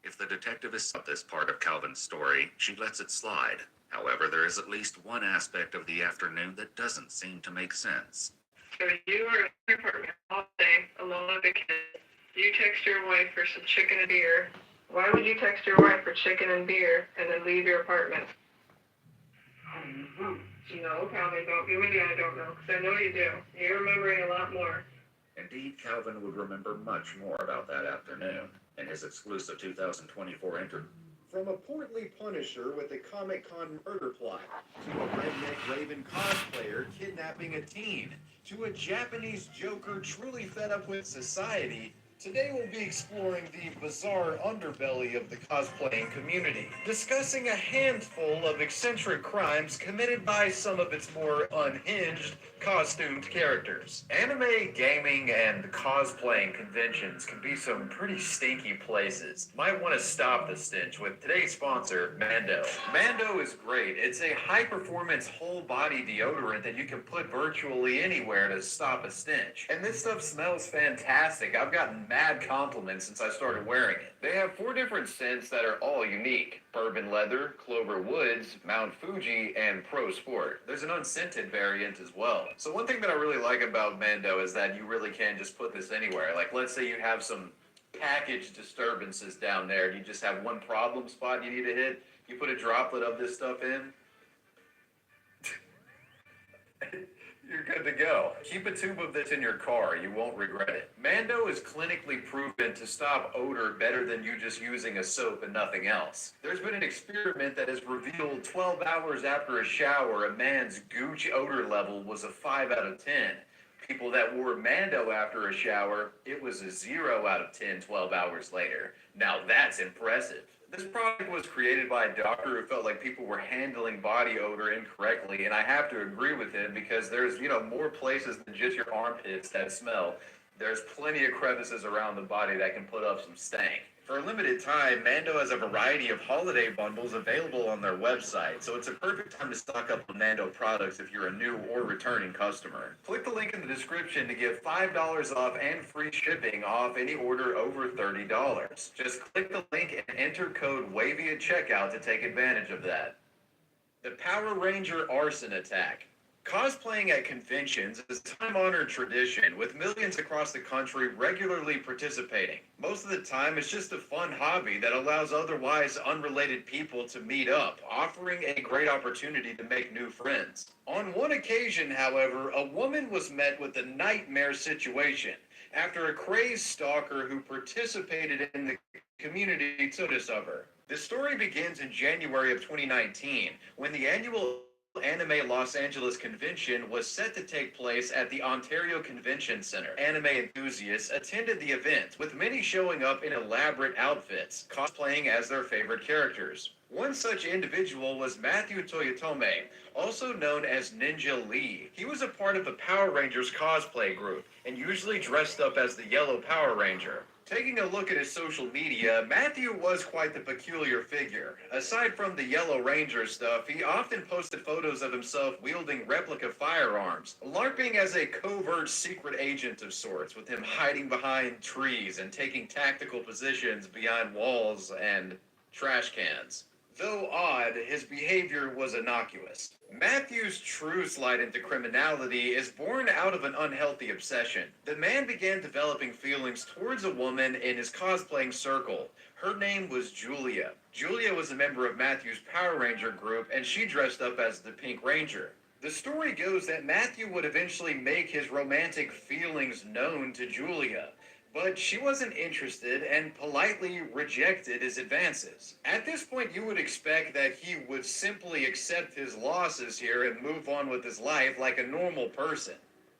If the detective is up this part of Calvin's story, she lets it slide. However, there is at least one aspect of the afternoon that doesn't seem to make sense. So you are in your apartment all day, alone with the kids. You text your wife for some chicken and beer. Why would you text your wife for chicken and beer and then leave your apartment? No, Calvin, don't give me the I don't know, because I know you do. You're remembering a lot more. Indeed, Calvin would remember much more about that afternoon in his exclusive 2024 interview. From a portly Punisher with a Comic-Con murder plot, to a redneck Raven cosplayer kidnapping a teen, to a Japanese Joker truly fed up with society, today we'll be exploring the bizarre underbelly of the cosplaying community, discussing a handful of eccentric crimes committed by some of its more unhinged, costumed characters. Anime, gaming, and cosplaying conventions can be some pretty stinky places. Might want to stop the stench with today's sponsor, Mando. Mando is great. It's a high-performance whole-body deodorant that you can put virtually anywhere to stop a stench. And this stuff smells fantastic. I've gotten mad compliments since I started wearing it. They have 4 different scents that are all unique: bourbon leather, clover woods, Mount Fuji, and pro sport. There's an unscented variant as well. So one thing that I really like about Mando is that you really can just put this anywhere. Like, let's say you have some package disturbances down there and you just have one problem spot you need to hit. You put a droplet of this stuff in, you're good to go. Keep a tube of this in your car. You won't regret it. Mando is clinically proven to stop odor better than you just using a soap and nothing else. There's been an experiment that has revealed 12 hours after a shower, a man's gooch odor level was a 5 out of 10. People that wore Mando after a shower, it was a 0 out of 10 12 hours later. Now that's impressive. This product was created by a doctor who felt like people were handling body odor incorrectly, and I have to agree with him because there's, more places than just your armpits that smell. There's plenty of crevices around the body that can put up some stank. For a limited time, Mando has a variety of holiday bundles available on their website, so it's a perfect time to stock up on Mando products if you're a new or returning customer. Click the link in the description to get $5 off and free shipping off any order over $30. Just click the link and enter code WAVY at checkout to take advantage of that. The Power Ranger Arson Attack. Cosplaying at conventions is a time-honored tradition, with millions across the country regularly participating. Most of the time, it's just a fun hobby that allows otherwise unrelated people to meet up, offering a great opportunity to make new friends. On one occasion, however, a woman was met with a nightmare situation after a crazed stalker who participated in the community took notice of her. The story begins in January of 2019, when the annual Anime Los Angeles convention was set to take place at the Ontario Convention Center. Anime enthusiasts attended the event, with many showing up in elaborate outfits, cosplaying as their favorite characters. One such individual was Matthew Toyotome, also known as Ninja Lee. He was a part of the Power Rangers cosplay group, and usually dressed up as the Yellow Power Ranger. Taking a look at his social media, Matthew was quite the peculiar figure. Aside from the Yellow Ranger stuff, he often posted photos of himself wielding replica firearms, LARPing as a covert secret agent of sorts, with him hiding behind trees and taking tactical positions behind walls and trash cans. Though odd, his behavior was innocuous. Matthew's true slide into criminality is born out of an unhealthy obsession. The man began developing feelings towards a woman in his cosplaying circle. Her name was Julia. Julia was a member of Matthew's Power Ranger group, and she dressed up as the Pink Ranger. The story goes that Matthew would eventually make his romantic feelings known to Julia, but she wasn't interested and politely rejected his advances. At this point, you would expect that he would simply accept his losses here and move on with his life like a normal person.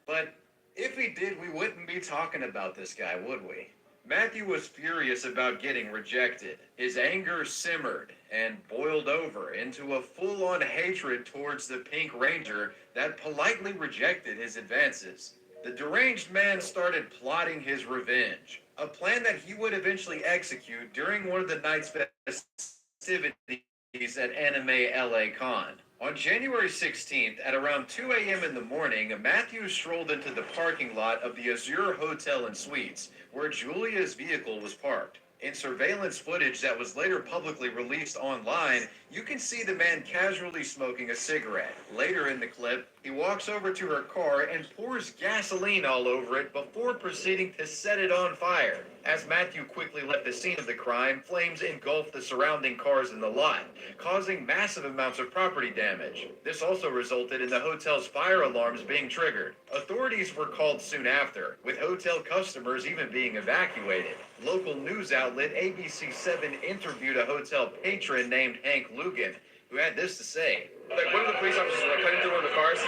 But if he did, we wouldn't be talking about this guy, would we? Matthew was furious about getting rejected. His anger simmered and boiled over into a full-on hatred towards the Pink Ranger that politely rejected his advances. The deranged man started plotting his revenge, a plan that he would eventually execute during one of the night's festivities at Anime LA Con. On January 16th, at around 2 a.m. in the morning, Matthews strolled into the parking lot of the Azure Hotel and Suites, where Julia's vehicle was parked. In surveillance footage that was later publicly released online, you can see the man casually smoking a cigarette. Later in the clip, he walks over to her car and pours gasoline all over it before proceeding to set it on fire. As Matthew quickly left the scene of the crime, flames engulfed the surrounding cars in the lot, causing massive amounts of property damage. This also resulted in the hotel's fire alarms being triggered. Authorities were called soon after, with hotel customers even being evacuated. Local news outlet ABC7 interviewed a hotel patron named Hank Lugan, who had this to say. Like one of the police officers were cutting through one of the cars.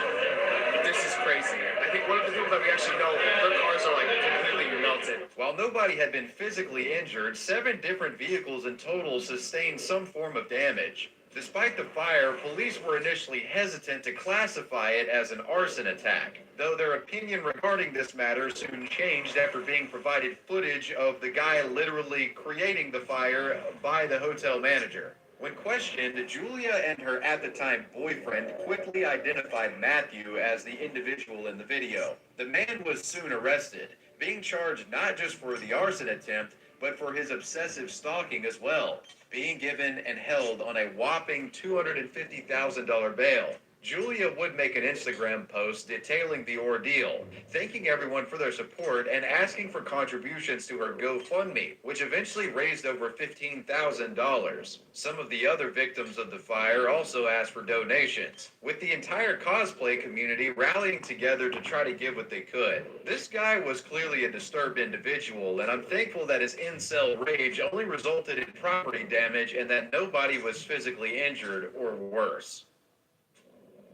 This is crazy. I think one of the people that we actually know, their cars are like completely melted. While nobody had been physically injured, 7 different vehicles in total sustained some form of damage. Despite the fire, police were initially hesitant to classify it as an arson attack, though their opinion regarding this matter soon changed after being provided footage of the guy literally creating the fire by the hotel manager. When questioned, Julia and her at-the-time boyfriend quickly identified Matthew as the individual in the video. The man was soon arrested, being charged not just for the arson attempt, but for his obsessive stalking as well, being given and held on a whopping $250,000 bail. Julia would make an Instagram post detailing the ordeal, thanking everyone for their support and asking for contributions to her GoFundMe, which eventually raised over $15,000. Some of the other victims of the fire also asked for donations, with the entire cosplay community rallying together to try to give what they could. This guy was clearly a disturbed individual, and I'm thankful that his incel rage only resulted in property damage and that nobody was physically injured or worse.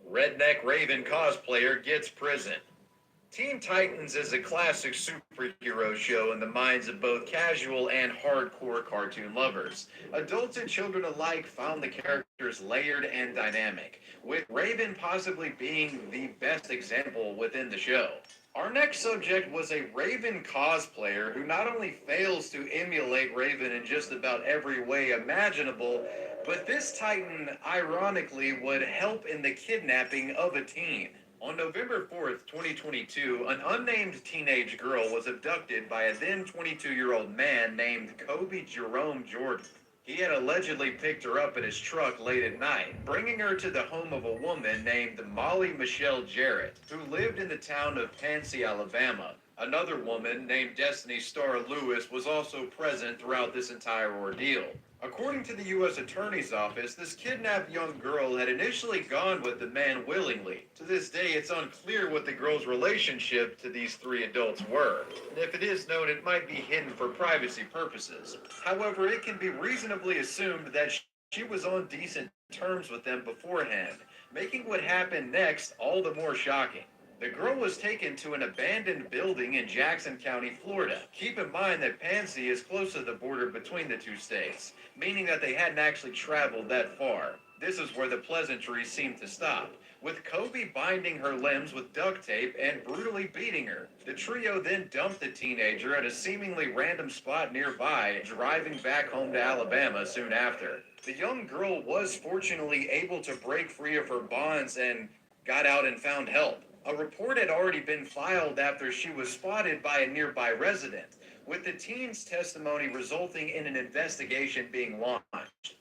Redneck Raven cosplayer gets prison. Teen Titans is a classic superhero show in the minds of both casual and hardcore cartoon lovers. Adults and children alike found the characters layered and dynamic, with Raven possibly being the best example within the show. Our next subject was a Raven cosplayer who not only fails to emulate Raven in just about every way imaginable, but this Titan, ironically, would help in the kidnapping of a teen. On November 4th, 2022, an unnamed teenage girl was abducted by a then 22-year-old man named Kobe Jerome Jordan. He had allegedly picked her up in his truck late at night, bringing her to the home of a woman named Molly Michelle Jarrett, who lived in the town of Pansy, Alabama. Another woman named Destiny Starr Lewis was also present throughout this entire ordeal. According to the U.S. Attorney's Office, this kidnapped young girl had initially gone with the man willingly. To this day, it's unclear what the girl's relationship to these 3 adults were. And if it is known, it might be hidden for privacy purposes. However, it can be reasonably assumed that she was on decent terms with them beforehand, making what happened next all the more shocking. The girl was taken to an abandoned building in Jackson County, Florida. Keep in mind that Pansy is close to the border between the 2 states, meaning that they hadn't actually traveled that far. This is where the pleasantries seemed to stop, with Kobe binding her limbs with duct tape and brutally beating her. The trio then dumped the teenager at a seemingly random spot nearby, driving back home to Alabama soon after. The young girl was fortunately able to break free of her bonds and got out and found help. A report had already been filed after she was spotted by a nearby resident, with the teen's testimony resulting in an investigation being launched.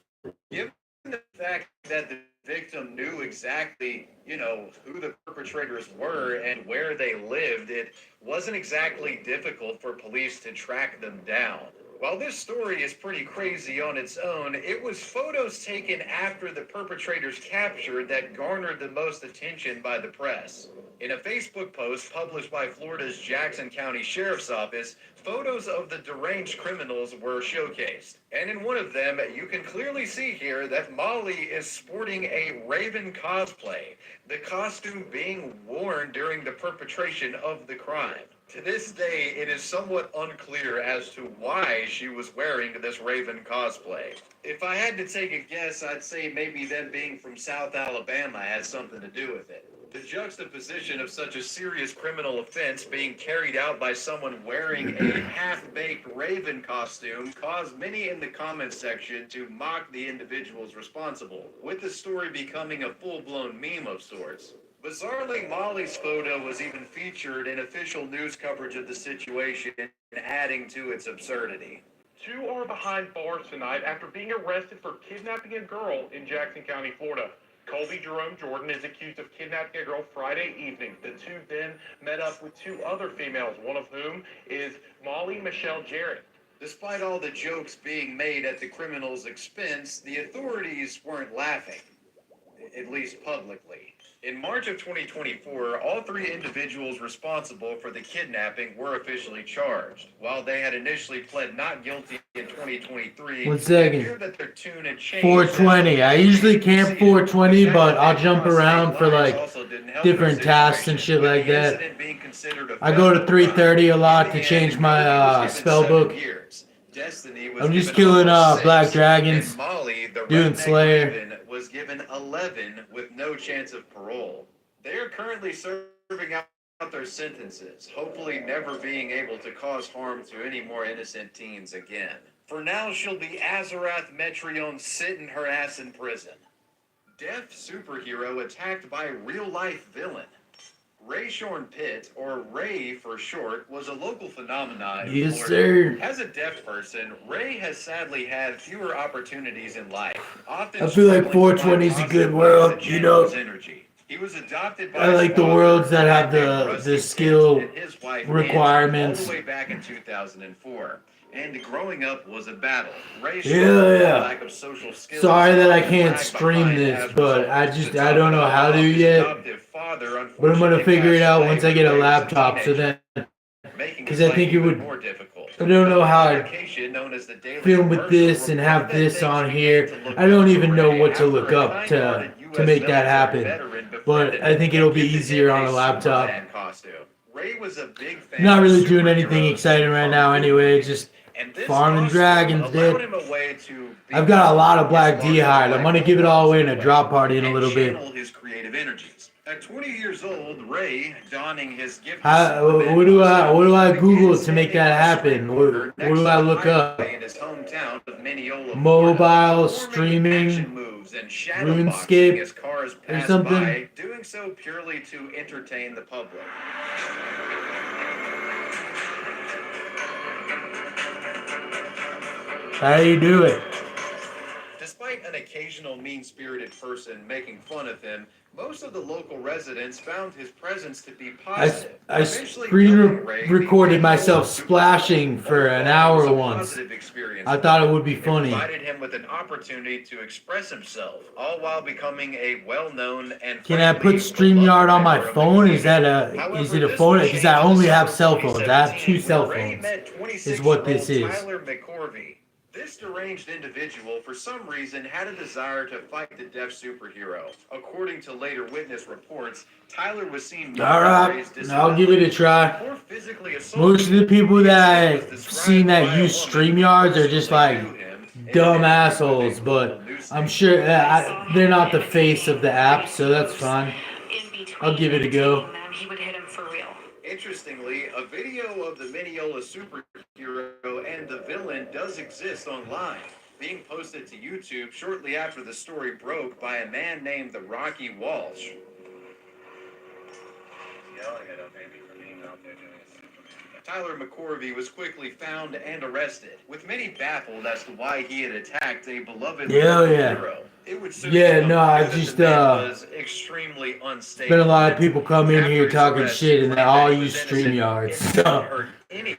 Given the fact that the victim knew exactly, who the perpetrators were and where they lived, it wasn't exactly difficult for police to track them down. While this story is pretty crazy on its own, it was photos taken after the perpetrators captured that garnered the most attention by the press. In a Facebook post published by Florida's Jackson County Sheriff's Office, photos of the deranged criminals were showcased. And in one of them, you can clearly see here that Molly is sporting a Raven cosplay, the costume being worn during the perpetration of the crime. To this day, it is somewhat unclear as to why she was wearing this Raven cosplay. If I had to take a guess, I'd say maybe them being from South Alabama has something to do with it. The juxtaposition of such a serious criminal offense being carried out by someone wearing a half-baked Raven costume caused many in the comments section to mock the individuals responsible, with the story becoming a full-blown meme of sorts. Bizarrely, Molly's photo was even featured in official news coverage of the situation, adding to its absurdity. Two are behind bars tonight after being arrested for kidnapping a girl in Jackson County, Florida. Colby Jerome Jordan is accused of kidnapping a girl Friday evening. The two then met up with two other females, one of whom is Molly Michelle Jarrett. Despite all the jokes being made at the criminal's expense, the authorities weren't laughing, at least publicly. In March of 2024, all three individuals responsible for the kidnapping were officially charged. While they had initially pled not guilty in 2023, One second. it appeared that their tune had changed. 420. I usually camp 420, but I'll jump around for like different tasks and shit like that. I go to 330 a lot to change my spell book. I'm just killing black dragons, doing Slayer. Was given 11 with no chance of parole. They are currently serving out their sentences, hopefully never being able to cause harm to any more innocent teens again. For now, she'll be Azarath Metrion sitting her ass in prison. Deaf superhero attacked by real-life villain. Ray Shorn Pitt, or Ray for short, was a local phenomenon in Yes, Florida. sir. As a deaf person, Ray has sadly had fewer opportunities in life. Often I feel like struggling to 420 is a find good positive world, ways to you channel know. his energy. He was adopted by I like his the father, worlds that have Rusty the Pitt, skill and his wife, requirements. All the way back in 2004. And growing up was a battle. Ray Yeah, struggled yeah. with lack of social skills. Sorry that I and can't lagged stream behind this, as a but result. I To don't know top it how all to off, his yet. adoptive father But I'm gonna unfortunately figure it passed out away once I when get a Ray was laptop. So teenager, then, making because his I think life it even would. more difficult. I don't know The how I publication known as the Daily film with Commercial this and have reported that this things on began here. to look I don't up even for know Ray what to after look a up kind-hearted to U.S. make that military happen. veteran But befriended I think it'll be and gifted easier him on a laptop. Superman costume. Ray was a big fan I'm not of really doing anything superheroes exciting and right kung now fu anyway, movies. just And this farming costume dragons, allowed dude. him a way to I've got a lot of become black his D hide. I'm larger-than-life gonna give it all away in a roles drop party in a and little bit. channel his creative energies. At 20 years old, Ray, donning his gifted What do I Google to make that happen? What do I look up? in his hometown of Mineola, Mobile Florida, streaming, action moves and shadowboxing RuneScape, as cars or pass something. by, doing so purely to entertain the public. How do you do it? Despite an occasional mean-spirited person making fun of him, most of the local residents found his presence to be positive. I recorded myself splashing for an hour once. I thought it would be funny. Provided him with an opportunity to express himself, all while becoming a well-known and Can I put StreamYard on my phone? Is it a phone? Because I only have cell phones. I have 2 cell phones. Is what this is. Tyler McCorvey. This deranged individual, for some reason, had a desire to fight the deaf superhero. According to later witness reports, Tyler was seen. Alright, I'll give it a try. Most of the people that I've seen that use StreamYards are just like dumb assholes, but I'm sure they're not the face of the app, so that's fine. I'll give it a go. He would hit him for real. Interestingly, a video of the Mineola superhero and the villain does exist online, being posted to YouTube shortly after the story broke by a man named the Rocky Walsh. Tyler McCorvey was quickly found and arrested, with many baffled as to why he had attacked a beloved hero. It would soon become I clear that just the man was extremely unstable. been a lot of people come in here talking After his shit and they arrest, all he use was innocent StreamYards. and So didn't hurt anyone.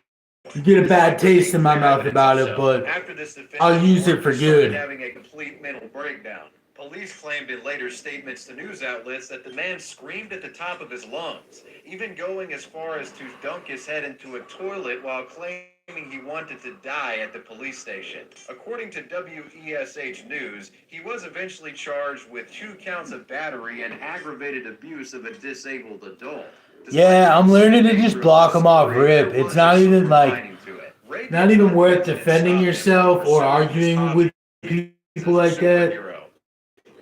you get a bad taste in my mouth about it, but After this defendant I'll use it for started good. having a complete mental breakdown. Police claimed in later statements to news outlets that the man screamed at the top of his lungs, even going as far as to dunk his head into a toilet while claiming he wanted to die at the police station. According to WESH News, he was eventually charged with 2 counts of battery and aggravated abuse of a disabled adult. yeah, I'm learning to just block them off rip. It's not even like, not even worth defending yourself or arguing with people like that.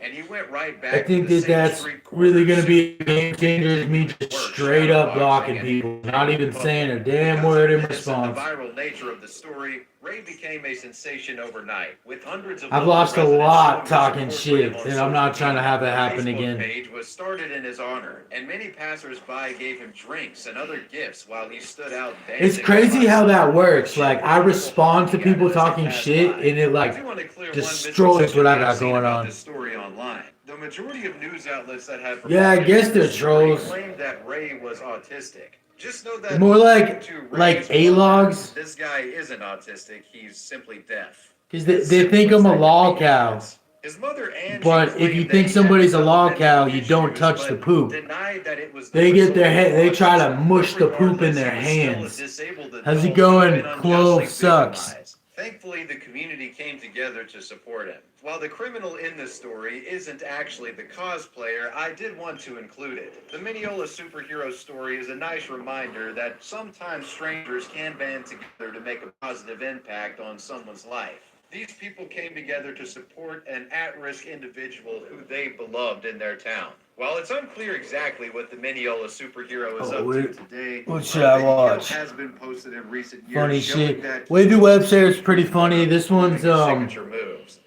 And he went right back I think that that's really going to be a game changer, is me just straight up blocking people, not even saying a damn word in response. The viral nature of the story, Ray became a sensation overnight, with hundreds of I've local lost a residents lot showing talking their support for him shit, on and I'm social not trying to media. have it A happen Facebook again. page was started in his honor, and many passersby gave him drinks and other gifts while he stood out dancing. It's crazy how that works. Like, I People respond to honking at people him as he talking passed shit, by. and it, I like, do want to clear one destroys misconception what I I've got seen going about on. this story online. The majority of news outlets that have Yeah, I guess they're this story trolls. claim that Ray was autistic. Just know that More like according to Ray's A-logs. mother, this guy isn't autistic. He's simply deaf. Because As they simple think as I'm a that lol can be, cow. yes. His mother Angie But if you claimed that think he somebody's a had lol mental cow, you don't issues, touch the but poop. denied that it was the They get result their of head, they try to autism. mush the poop in Regardless, their he was still a hands. disabled How's it adult going? who had been Clove unjustly sucks. victimized. Thankfully, the community came together to support him. While the criminal in this story isn't actually the cosplayer, I did want to include it. The Mineola superhero story is a nice reminder that sometimes strangers can band together to make a positive impact on someone's life. These people came together to support an at-risk individual who they beloved in their town. While it's unclear exactly what the Mineola superhero is up to today, What should I video watch? has been posted in recent years Funny showing shit. that Wavy he Webster's pretty funny. This one's his signature moves.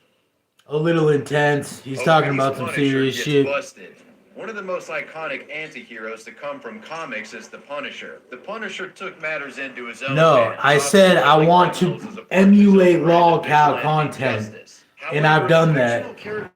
a little intense. He's talking about some serious shit. Busted. One of the most iconic anti-heroes to come from comics is the Punisher. The Punisher took matters into his own No, hands, I said I stopping want criminals to as a part of his emulate own brand of lol cow vigilante content, justice. and I've done that. fictional character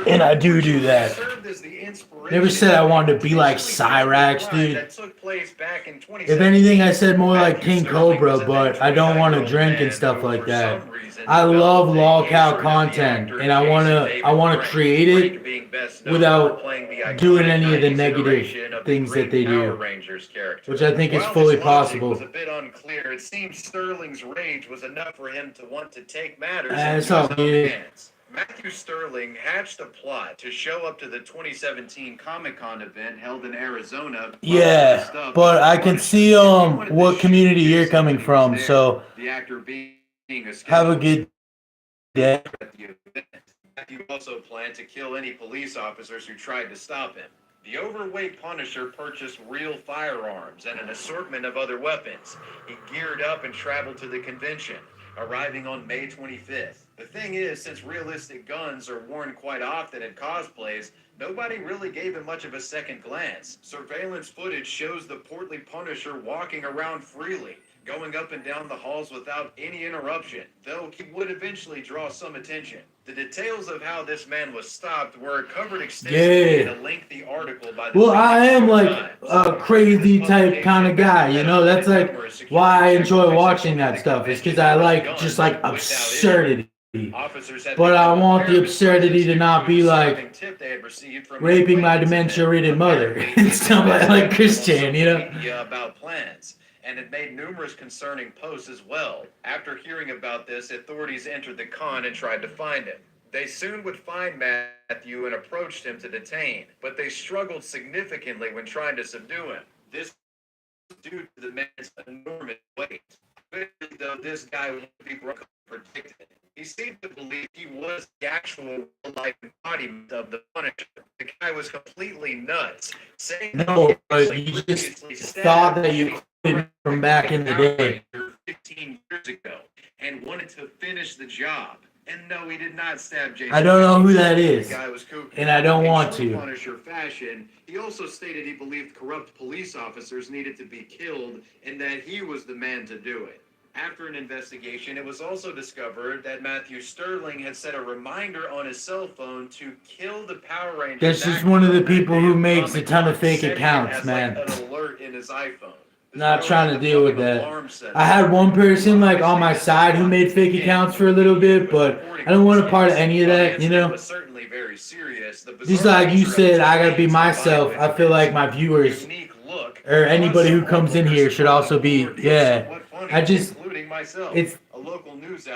And I do that. served as the inspiration Never said I wanted to be like intentionally Cyrax, crime dude. that took place back in If 2017. anything, I said more like Matthew King Sterling Cobra, was a but I don't want to 29-year-old drink and man stuff who, like for that. some reason, I love developed a lol hatred cow of the content, actor and I Jason wanna David Frank. create Frank it being best known without for playing the doing iconic any of the 90s negative iteration of the things that Green they do, Power Rangers character. which I think is While fully his logic possible. was a bit unclear, it seems Sterling's rage was enough for him to want to take matters It's into all his own good. hands. Matthew Sterling hatched a plot to show up to the 2017 Comic-Con event held in Arizona. Yeah, but I can see what community you're coming from, so the actor being a have a good day. at the event. Matthew also planned to kill any police officers who tried to stop him. The overweight Punisher purchased real firearms and an assortment of other weapons. He geared up and traveled to the convention, arriving on May 25th. The thing is, since realistic guns are worn quite often at cosplays, nobody really gave him much of a second glance. Surveillance footage shows the portly Punisher walking around freely, going up and down the halls without any interruption, though he would eventually draw some attention. The details of how this man was stopped were covered extensively in a lengthy article by the Well, I am Phoenix like Times. a crazy type kind of guy, you know? That's like why I enjoy watching that stuff. It's because I like just like absurdity. But I want the absurdity to not be like raping my dementia-ridden mother and stuff like Christian, you know? About plans, and it made numerous concerning posts as well. After hearing about this, authorities entered the con and tried to find him. They soon would find Matthew and approached him to detain, but they struggled significantly when trying to subdue him. This was due to the man's enormous weight. Clearly, though, this guy would be predicted. He seemed to believe he was the actual real-life embodiment of the Punisher. The guy was completely nuts, saying No, but you just thought that you could from back in the day. 15 years ago, and wanted to finish the job. And no, he did not stab Jason. I don't know who that is, The guy was kooky. and I don't In want true to. Punisher fashion, he also stated he believed corrupt police officers needed to be killed, and that he was the man to do it. After an investigation, it was also discovered that Matthew Sterling had set a reminder on his cell phone to kill the Power Rangers. That's just actor one of the on that people day who of makes a ton of Comic-Con, fake setting it accounts, as, man. like, an alert in his iPhone. Not trying to deal with that. I had one person like on my side who made fake accounts for a little bit, but I don't want a part of any of that, you know? Just like you said, I gotta be myself. I feel like my viewers or anybody who comes in here should also be, yeah. It's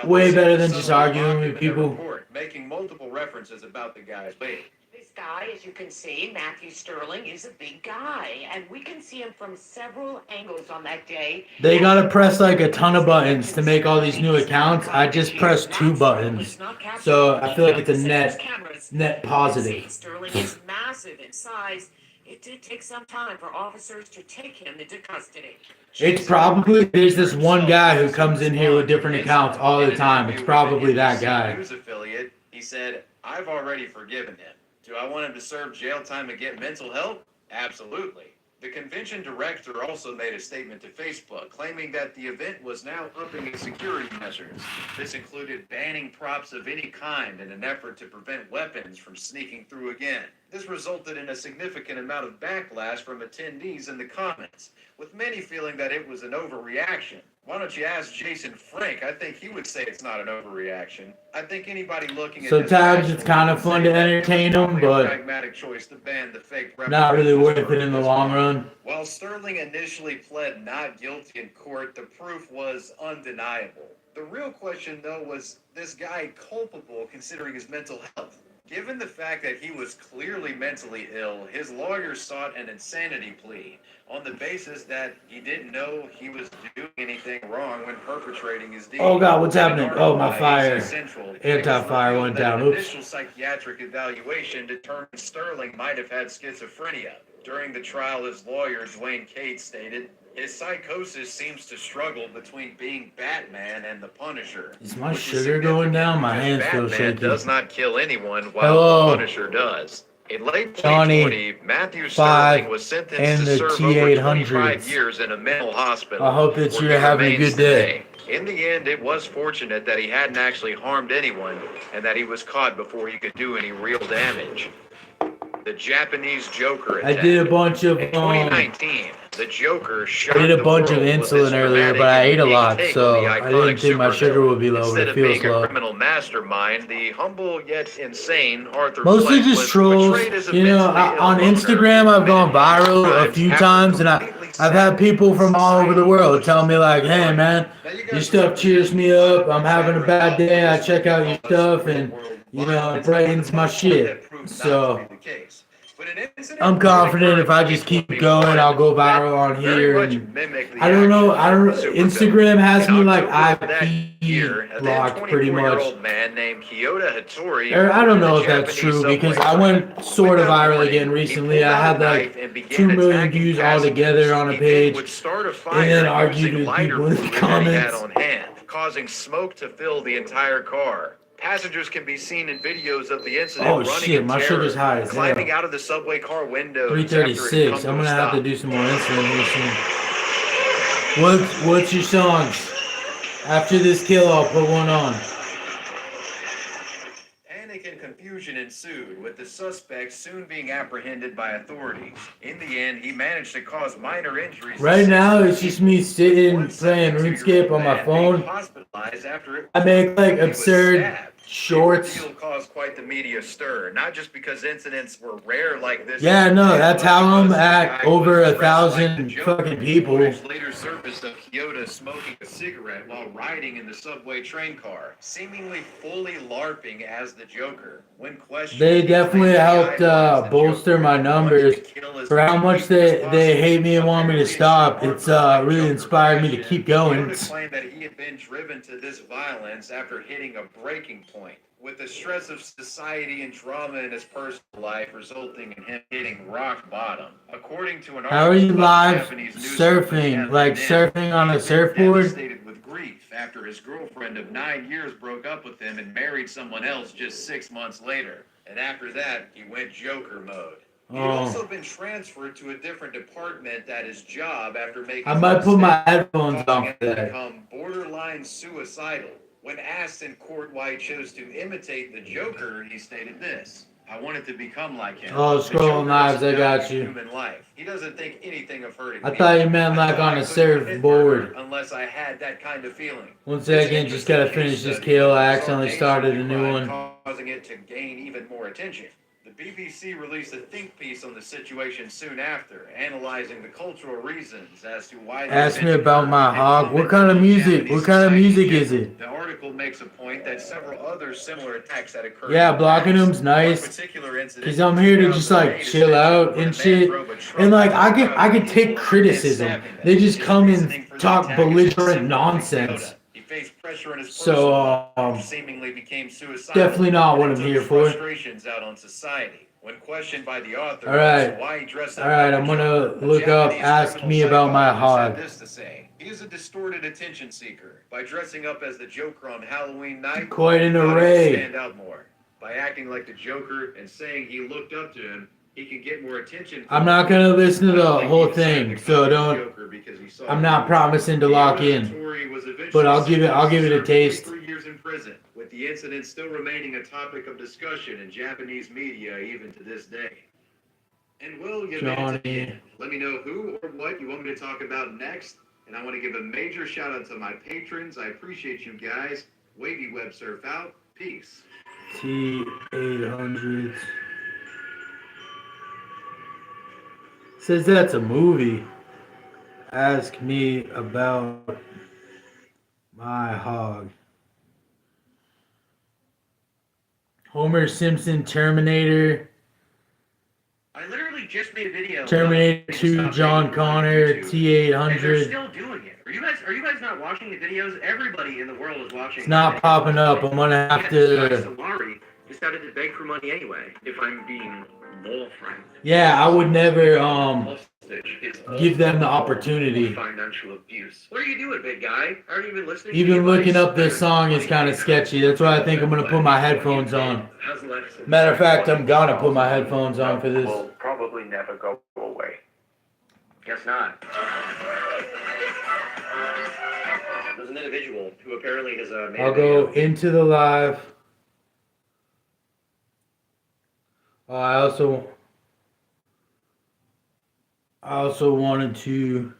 way better than just arguing with people. Making multiple references about the guy's weight. This guy, as you can see, Matthew Sterling, is a big guy, and we can see him from several angles on that day. They gotta press like a ton of buttons to make all these new accounts. I just pressed 2 buttons. So I feel like it's a net positive. Sterling is massive in size, It did take some time for officers to take him into custody. It's probably, there's this one guy who comes in here with different accounts all the time. It's probably that guy. News affiliate, he said, "I've already forgiven him. Do I want him to serve jail time and get mental help? Absolutely." The convention director also made a statement to Facebook claiming that the event was now upping its security measures. This included banning props of any kind in an effort to prevent weapons from sneaking through again. This resulted in a significant amount of backlash from attendees in the comments, with many feeling that it was an overreaction. Why don't you ask Jason Frank? I think he would say it's not an overreaction. I think anybody looking at Sometimes it's kind of fun to entertain them, but pragmatic choice to ban the fake not really worth it in the long run. While Sterling initially pled not guilty in court, the proof was undeniable. The real question, though, was this guy culpable considering his mental health? Given the fact that he was clearly mentally ill, his lawyers sought an insanity plea on the basis that he didn't know he was doing anything wrong when perpetrating his deed. Oh God, what's happening? Oh, my fire. Anti-fire went down. Oops. Initial psychiatric evaluation determined Sterling might have had schizophrenia. During the trial, his lawyer, Dwayne Cates, stated, "His psychosis seems to struggle between being Batman and the Punisher." Is my sugar going down? My hands feel Batman shaky. does not kill anyone while Hello. the Punisher does. In late Johnny 2020, Matthew 5 Sterling was sentenced and to the serve over 25 T800s. years in a mental hospital. I hope that where you're he having a remains good day. today. In the end, it was fortunate that he hadn't actually harmed anyone and that he was caught before he could do any real damage. The Japanese Joker I attack. did a bunch of In 2019, the Joker shot I did a the bunch of world with insulin his earlier, dramatic but I and ate a unique lot, take so on the I iconic didn't think my sugar supervillain. would be low, but Instead it of feels being a low. criminal mastermind, the humble yet insane Arthur Mostly Fleck just was trolls. portrayed as a You know, mentally ill on loner Instagram I've gone who committed viral a crimes few after times, and completely I've had people from all over the world tell me like, "Hey man, your stuff cheers me up. I'm having a bad day. I check out your stuff, and you know, it brightens my shit." So I'm confident if I just keep going, I'll go viral on here. And I don't know. Instagram has me like IP blocked pretty much. Man named Kyoto Hattori, Or I don't know if the that's Japanese true because subway I went sort of viral again recently. I had like 2 million views altogether on a page, and then argued with people in the comments. Causing smoke to fill the entire car. Passengers can be seen in videos of the incident Oh running shit, in my terror, sugar's high as hell. climbing out of the subway car windows. after it 336. come I'm to a gonna have to stop. do some more insulin here soon. What's your songs? After this kill, I'll put one on. Panic and confusion ensued, with the suspect soon being apprehended by authorities. In the end, he managed to cause minor injuries. Right now, it's just me sitting playing RuneScape on my phone. I make like absurd shorts. The ordeal caused quite the media stir, not just because incidents were rare like this. Yeah, no, that's but how I'm because the at guy over was a dressed like 1,000 the Joker. fucking people. Footage later surfaced of Kyoto smoking a cigarette while riding in the subway train car, seemingly fully LARPing as the Joker. When questioned, They he definitely claimed he helped idolized the bolster Joker my and wanted numbers. to kill as For how many much people as they hate possible. me and want me to Apparently, stop, some it's Arthur really Joker inspired me to fashion, keep going. Kyoto claimed that he had been driven to this violence after hitting a breaking point, with the stress of society and drama in his personal life resulting in him hitting rock bottom. According to an How are you article by the live Japanese news company surfing? Like CNN, surfing on he a had been surfboard? devastated with grief after his girlfriend of 9 years broke up with him and married someone else just 6 months later. And after that, he went Joker mode. He'd also been transferred to a different department at his job after making I might put my headphones causing on him for to that. become borderline suicidal. When asked in court why he chose to imitate the Joker, he stated this: "I wanted to become like him." Oh, The scrolling Joker lives, doesn't I got value you. Human life. He doesn't think anything of hurting I me. thought you meant like I thought on I a couldn't commit surfboard. murder unless I had that kind of feeling. One This second, just gotta interesting finish case this study kill. I saw accidentally nature started a of new crime, one. causing it to gain even more attention. The BBC released a think piece on the situation soon after, analyzing the cultural reasons as to why. Ask me about my hog. What kind of music? What kind of music is it? The article makes a point that several other similar attacks that occurred. Yeah, in the blocking past. them's nice. One particular incident Cause I'm here to just like 2008 chill out when a and man shit. drove a truck And like through I the could take crowd criticism. and stabbing them. They just His come reasoning and for the talk attack is belligerent simple. nonsense. He faced pressure in his So, personal life, which seemingly became suicidal. definitely not what I'm Took here his for. frustrations out on society. When questioned by the author All right. as to why he dressed up All right, like I'm a gonna Joker, look up Japanese Ask criminal Me About My psychologist had Hog. this to say. He is a distorted attention seeker. By dressing up as the Joker on Halloween night, Quite an he thought he could array. stand out more. By acting like the Joker and saying he looked up to him, he could get more attention. I'm not gonna listen to the whole thing, so don't. I'm not promising to lock in, but I'll give it a taste. 3 years in prison, with the incident still remaining a topic of discussion in Japanese media even to this day. And well, you made it to the Johnny. end. Let me know who or what you want me to talk about next. And I want to give a major shout out to my patrons. I appreciate you guys. Wavy Web Surf out. Peace. T800. Says that's a movie. Ask Me About My Hog. Homer Simpson, Terminator. I literally just made a video. Terminator 2, John Connor, And they're T800. still doing it. Are you guys not watching the videos? Everybody in the world is watching. It's not popping up. I'm gonna have to. Solari decided to beg for money anyway. If I'm being more frank. Yeah, I would never give them the opportunity. Financial abuse. What are you doing, big guy? Aren't you even listening? Even looking up this song is kind of sketchy. That's why I think I'm gonna put my headphones on. Matter of fact, I'm gonna put my headphones on for this. Will probably never go away. Guess not. There's an individual who apparently has made I'll go into the live. I also wanted to.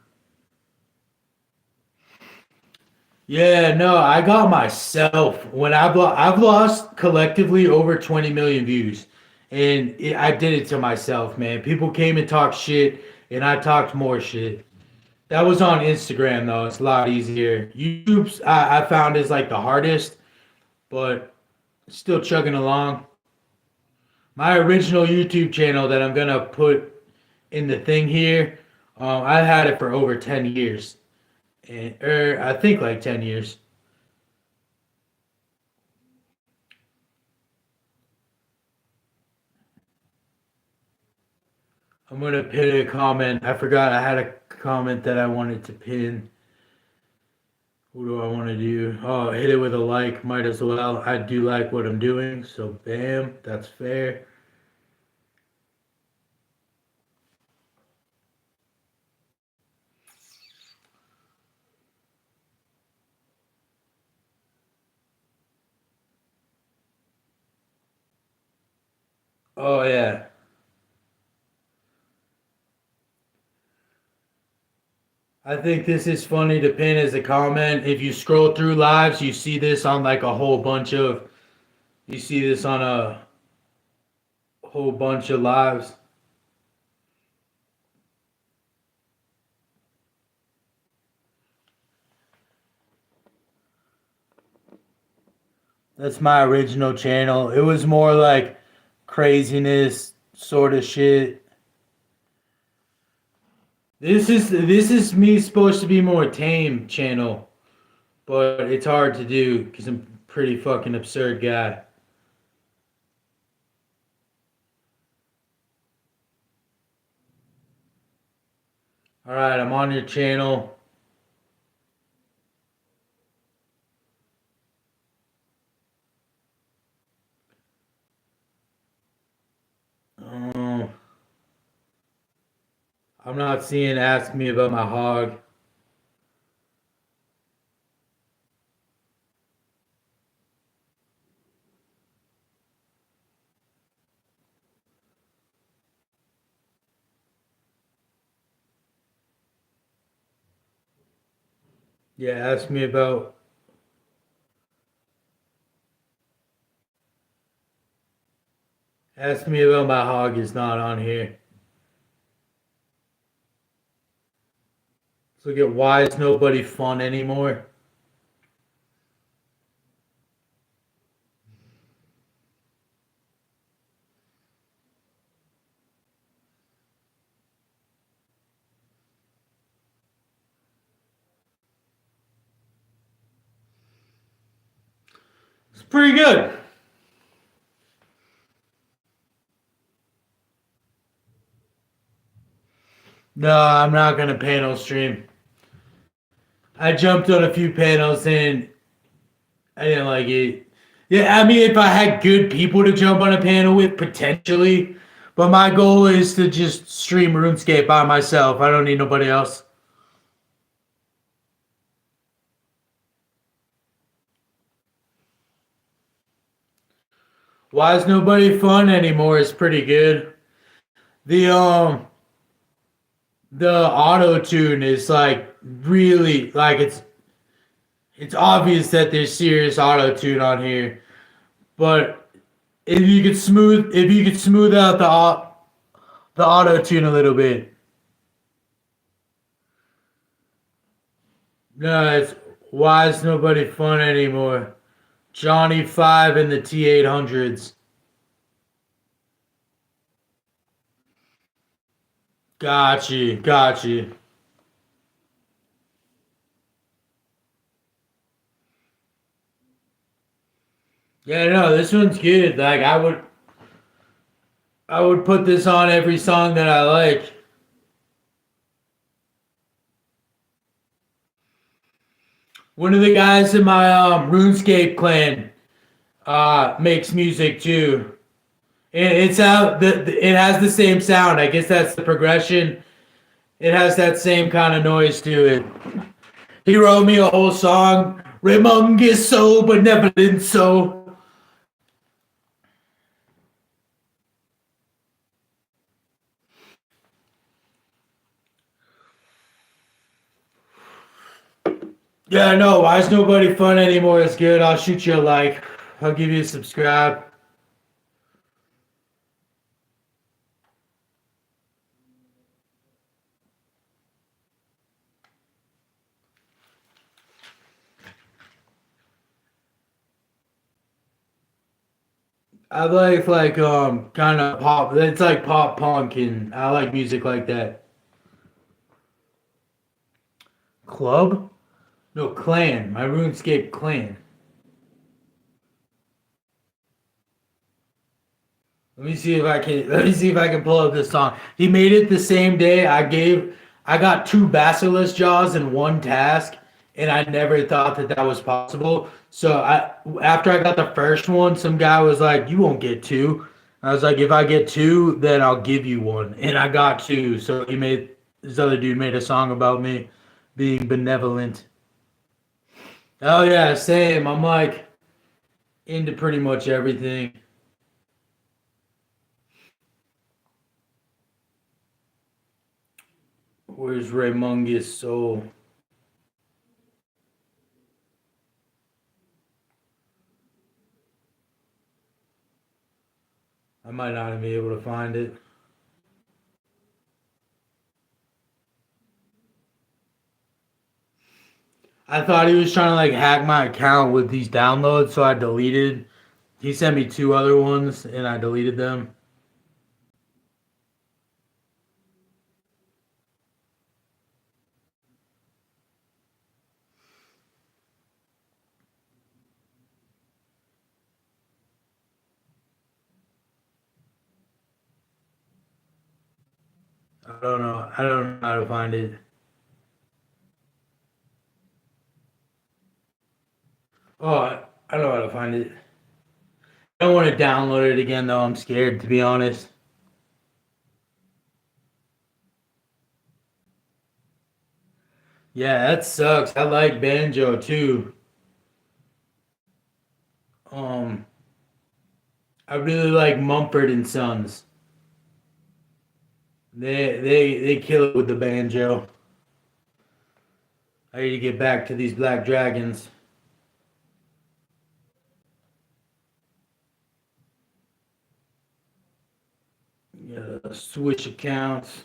Yeah, no, I got myself when I've lost collectively over 20 million views, and I did it to myself, man. People came and talked shit, and I talked more shit. That was on Instagram though. It's a lot easier. YouTube's I found is like the hardest, but still chugging along. My original YouTube channel that I'm gonna put in the thing here, I had it for over 10 years. And I think like 10 years. I'm gonna pin a comment. I forgot I had a comment that I wanted to pin. What do I want to do? Oh, hit it with a like. Might as well. I do like what I'm doing, so bam, that's fair. Oh yeah. I think this is funny to pin as a comment. If you scroll through lives, you see this on like a whole bunch of you see this on a whole bunch of lives. That's my original channel. It was more like craziness sort of shit. This is me supposed to be more tame channel, but it's hard to do because I'm a pretty fucking absurd guy. All right, I'm on your channel. I'm not seeing Ask Me About My Hog. Yeah, Ask Me About. Ask Me About My Hog is not on here. Let's look at why is nobody fun anymore. It's pretty good. No, I'm not gonna panel stream. I jumped on a few panels and I didn't like it. Yeah, I mean, if I had good people to jump on a panel with, potentially. But my goal is to just stream RuneScape by myself. I don't need nobody else. Why is nobody fun anymore? Is pretty good. The the auto tune is like really like it's obvious that there's serious auto tune on here. But if you could smooth out the auto tune a little bit. No, it's why is nobody fun anymore? Johnny 5 and the T800s. Got you, got you. Yeah, no, this one's good. Like I would put this on every song that I like. One of the guys in my RuneScape clan makes music too. It's out. It has the same sound. I guess that's the progression. It has that same kind of noise to it. He wrote me a whole song. Remungous so benevolent so. Yeah, no. Why is nobody fun anymore? It's good. I'll shoot you a like. I'll give you a subscribe. I like kind of pop. It's like pop punk, and I like music like that. Club? No, clan. My RuneScape clan. Let me see if I can. Let me see if I can pull up this song. He made it the same day. I got two basilisk jaws in one task, and I never thought that that was possible. So after I got the first one, some guy was like, "You won't get two." I was like, "If I get two, then I'll give you one." And I got two. So this other dude made a song about me being benevolent. Oh yeah, same. I'm like into pretty much everything. Where's Raymungus Soul? I might not even be able to find it. I thought he was trying to like hack my account with these downloads, so I deleted. He sent me two other ones, and I deleted them. I don't know. I don't know how to find it. Oh, I know how to find it. I don't want to download it again, though. I'm scared, to be honest. Yeah, that sucks. I like banjo too. Um, I really like Mumford and Sons. They kill it with the banjo. I need to get back to these black dragons. Yeah, switch accounts.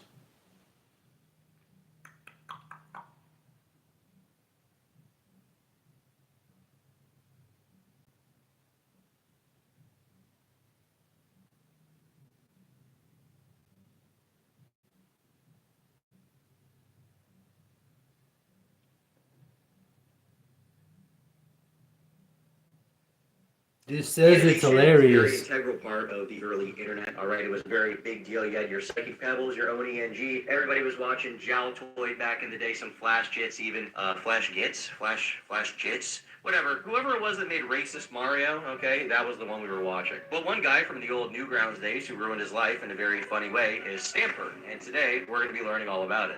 This says it's hilarious. Very integral part of the early internet. All right, it was a very big deal. You had your Psychic Pebbles, your Oni NG. Everybody was watching Jaltoy back in the day. Some Flash Jits, even Flash Jits. Whatever. Whoever it was that made racist Mario, okay, that was the one we were watching. Well, one guy from the old Newgrounds days who ruined his life in a very funny way is Stamper, and today we're going to be learning all about it.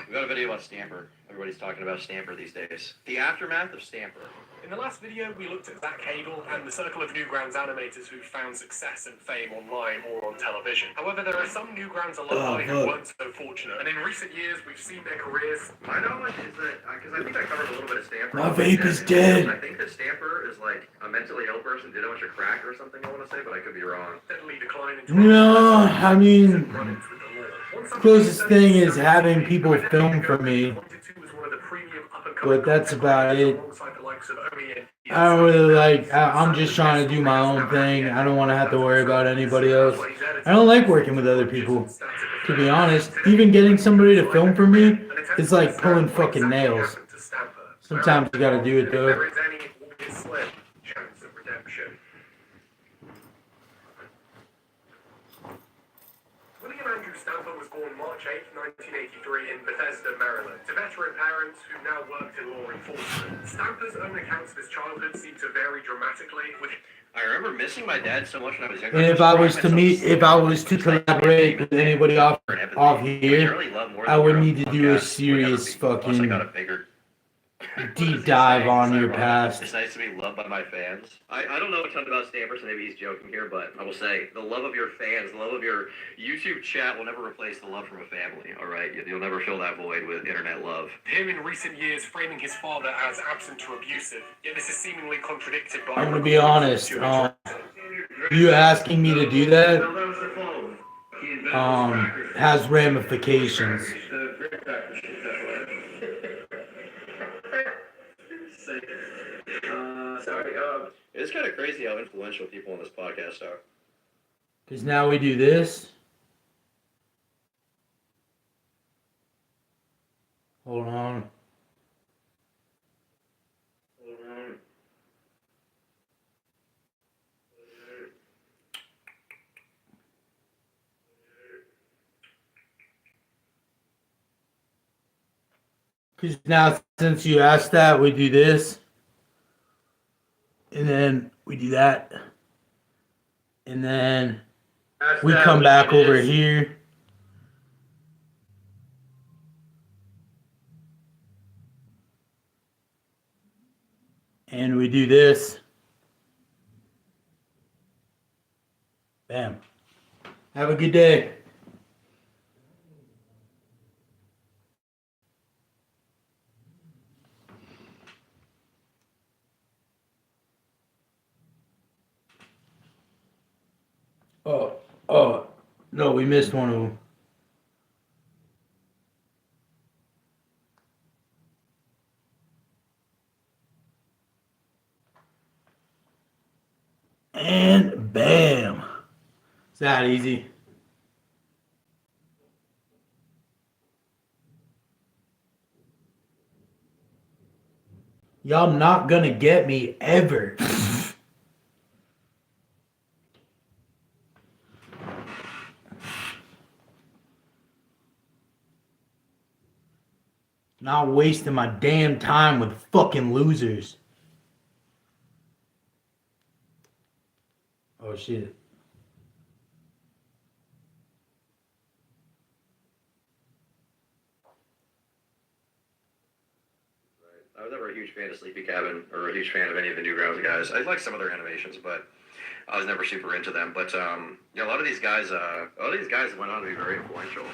We got a video about Stamper. Everybody's talking about Stamper these days. The aftermath of Stamper. In the last video, we looked at Zach Hagel and the circle of Newgrounds animators who found success and fame online or on television. However, there are some Newgrounds alumni who weren't so fortunate, and in recent years, we've seen their careers. My knowledge is that, because I think I covered a little bit of Stamper. My vape is dead. I think that Stamper is like a mentally ill person, did a bunch of crack or something, I want to say, but I could be wrong. Steadily decline into No, I mean, run-ins with the law. Once closest thing is having people film for me, but that's about it. I don't really like, I'm just trying to do my own thing. I don't want to have to worry about anybody else. I don't like working with other people, to be honest. Even getting somebody to film for me is like pulling fucking nails. Sometimes you gotta do it though. There is any slim chance of redemption. William Andrew Stamper was born March 8, 1983 in Bethesda, Maryland, to veteran parents who now worked in law enforcement. Stamper's own accounts of his childhood seem to vary dramatically, with I remember missing my dad so much when I was younger. And if I was to collaborate with anybody off here, I would need to do a serious fucking deep dive on your past. It's nice to be loved by my fans. I don't know a ton about Stamper, so maybe he's joking here, but I will say the love of your fans, the love of your YouTube chat will never replace the love from a family, all right? You'll never fill that void with internet love. him in recent years framing his father as absent or abusive. Yet this is seemingly contradicted by... I'm gonna be honest, you asking me to do that, has ramifications. It's kind of crazy how influential people on this podcast are. Because now we do this. Hold on. Because now, since you asked that, we do this. And then we do that. And then we come back over here. And we do this. Bam. Have a good day. Oh, no, we missed one of them. And bam. It's that easy. Y'all not gonna get me ever. Not wasting my damn time with fucking losers. Oh shit. I was never a huge fan of Sleepy Cabin or a huge fan of any of the Newgrounds guys. I like some of their animations, but I was never super into them. But yeah, a lot of these guys went on to be very influential.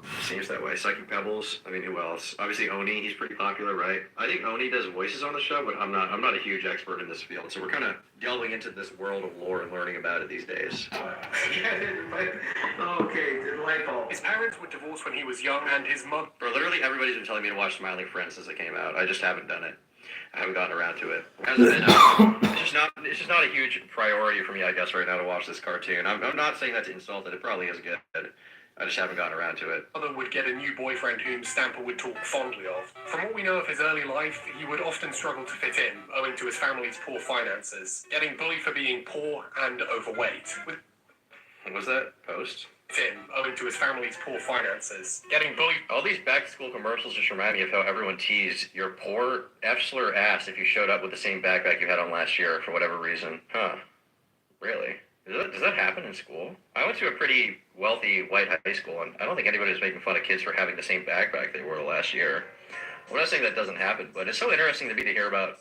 It seems that way. Psychic Pebbles. I mean, who else? Obviously Oni. He's pretty popular, right? I think Oni does voices on the show, but I'm not a huge expert in this field. So we're kind of delving into this world of lore and learning about it these days. Okay, delightful. His parents were divorced when he was young, and his mother... Bro, literally everybody's been telling me to watch Smiling Friends since it came out. I just haven't done it. I haven't gotten around to it. It hasn't been, it's just not a huge priority for me, I guess, right now to watch this cartoon. I'm not saying that to insult it. It probably is good. I just haven't gotten around to it. Mother would get a new boyfriend whom Stamper would talk fondly of. From what we know of his early life, he would often struggle to fit in, owing to his family's poor finances, getting bullied for being poor and overweight. With What was that post? him, owing to his family's poor finances, getting bullied. All these back-to-school commercials just remind me of how everyone teased your poor F-slur ass if you showed up with the same backpack you had on last year for whatever reason. Huh. Really? Does that happen in school? I went to a pretty wealthy white high school, and I don't think anybody was making fun of kids for having the same backpack they wore last year. I'm not saying that doesn't happen, but it's so interesting to me to hear about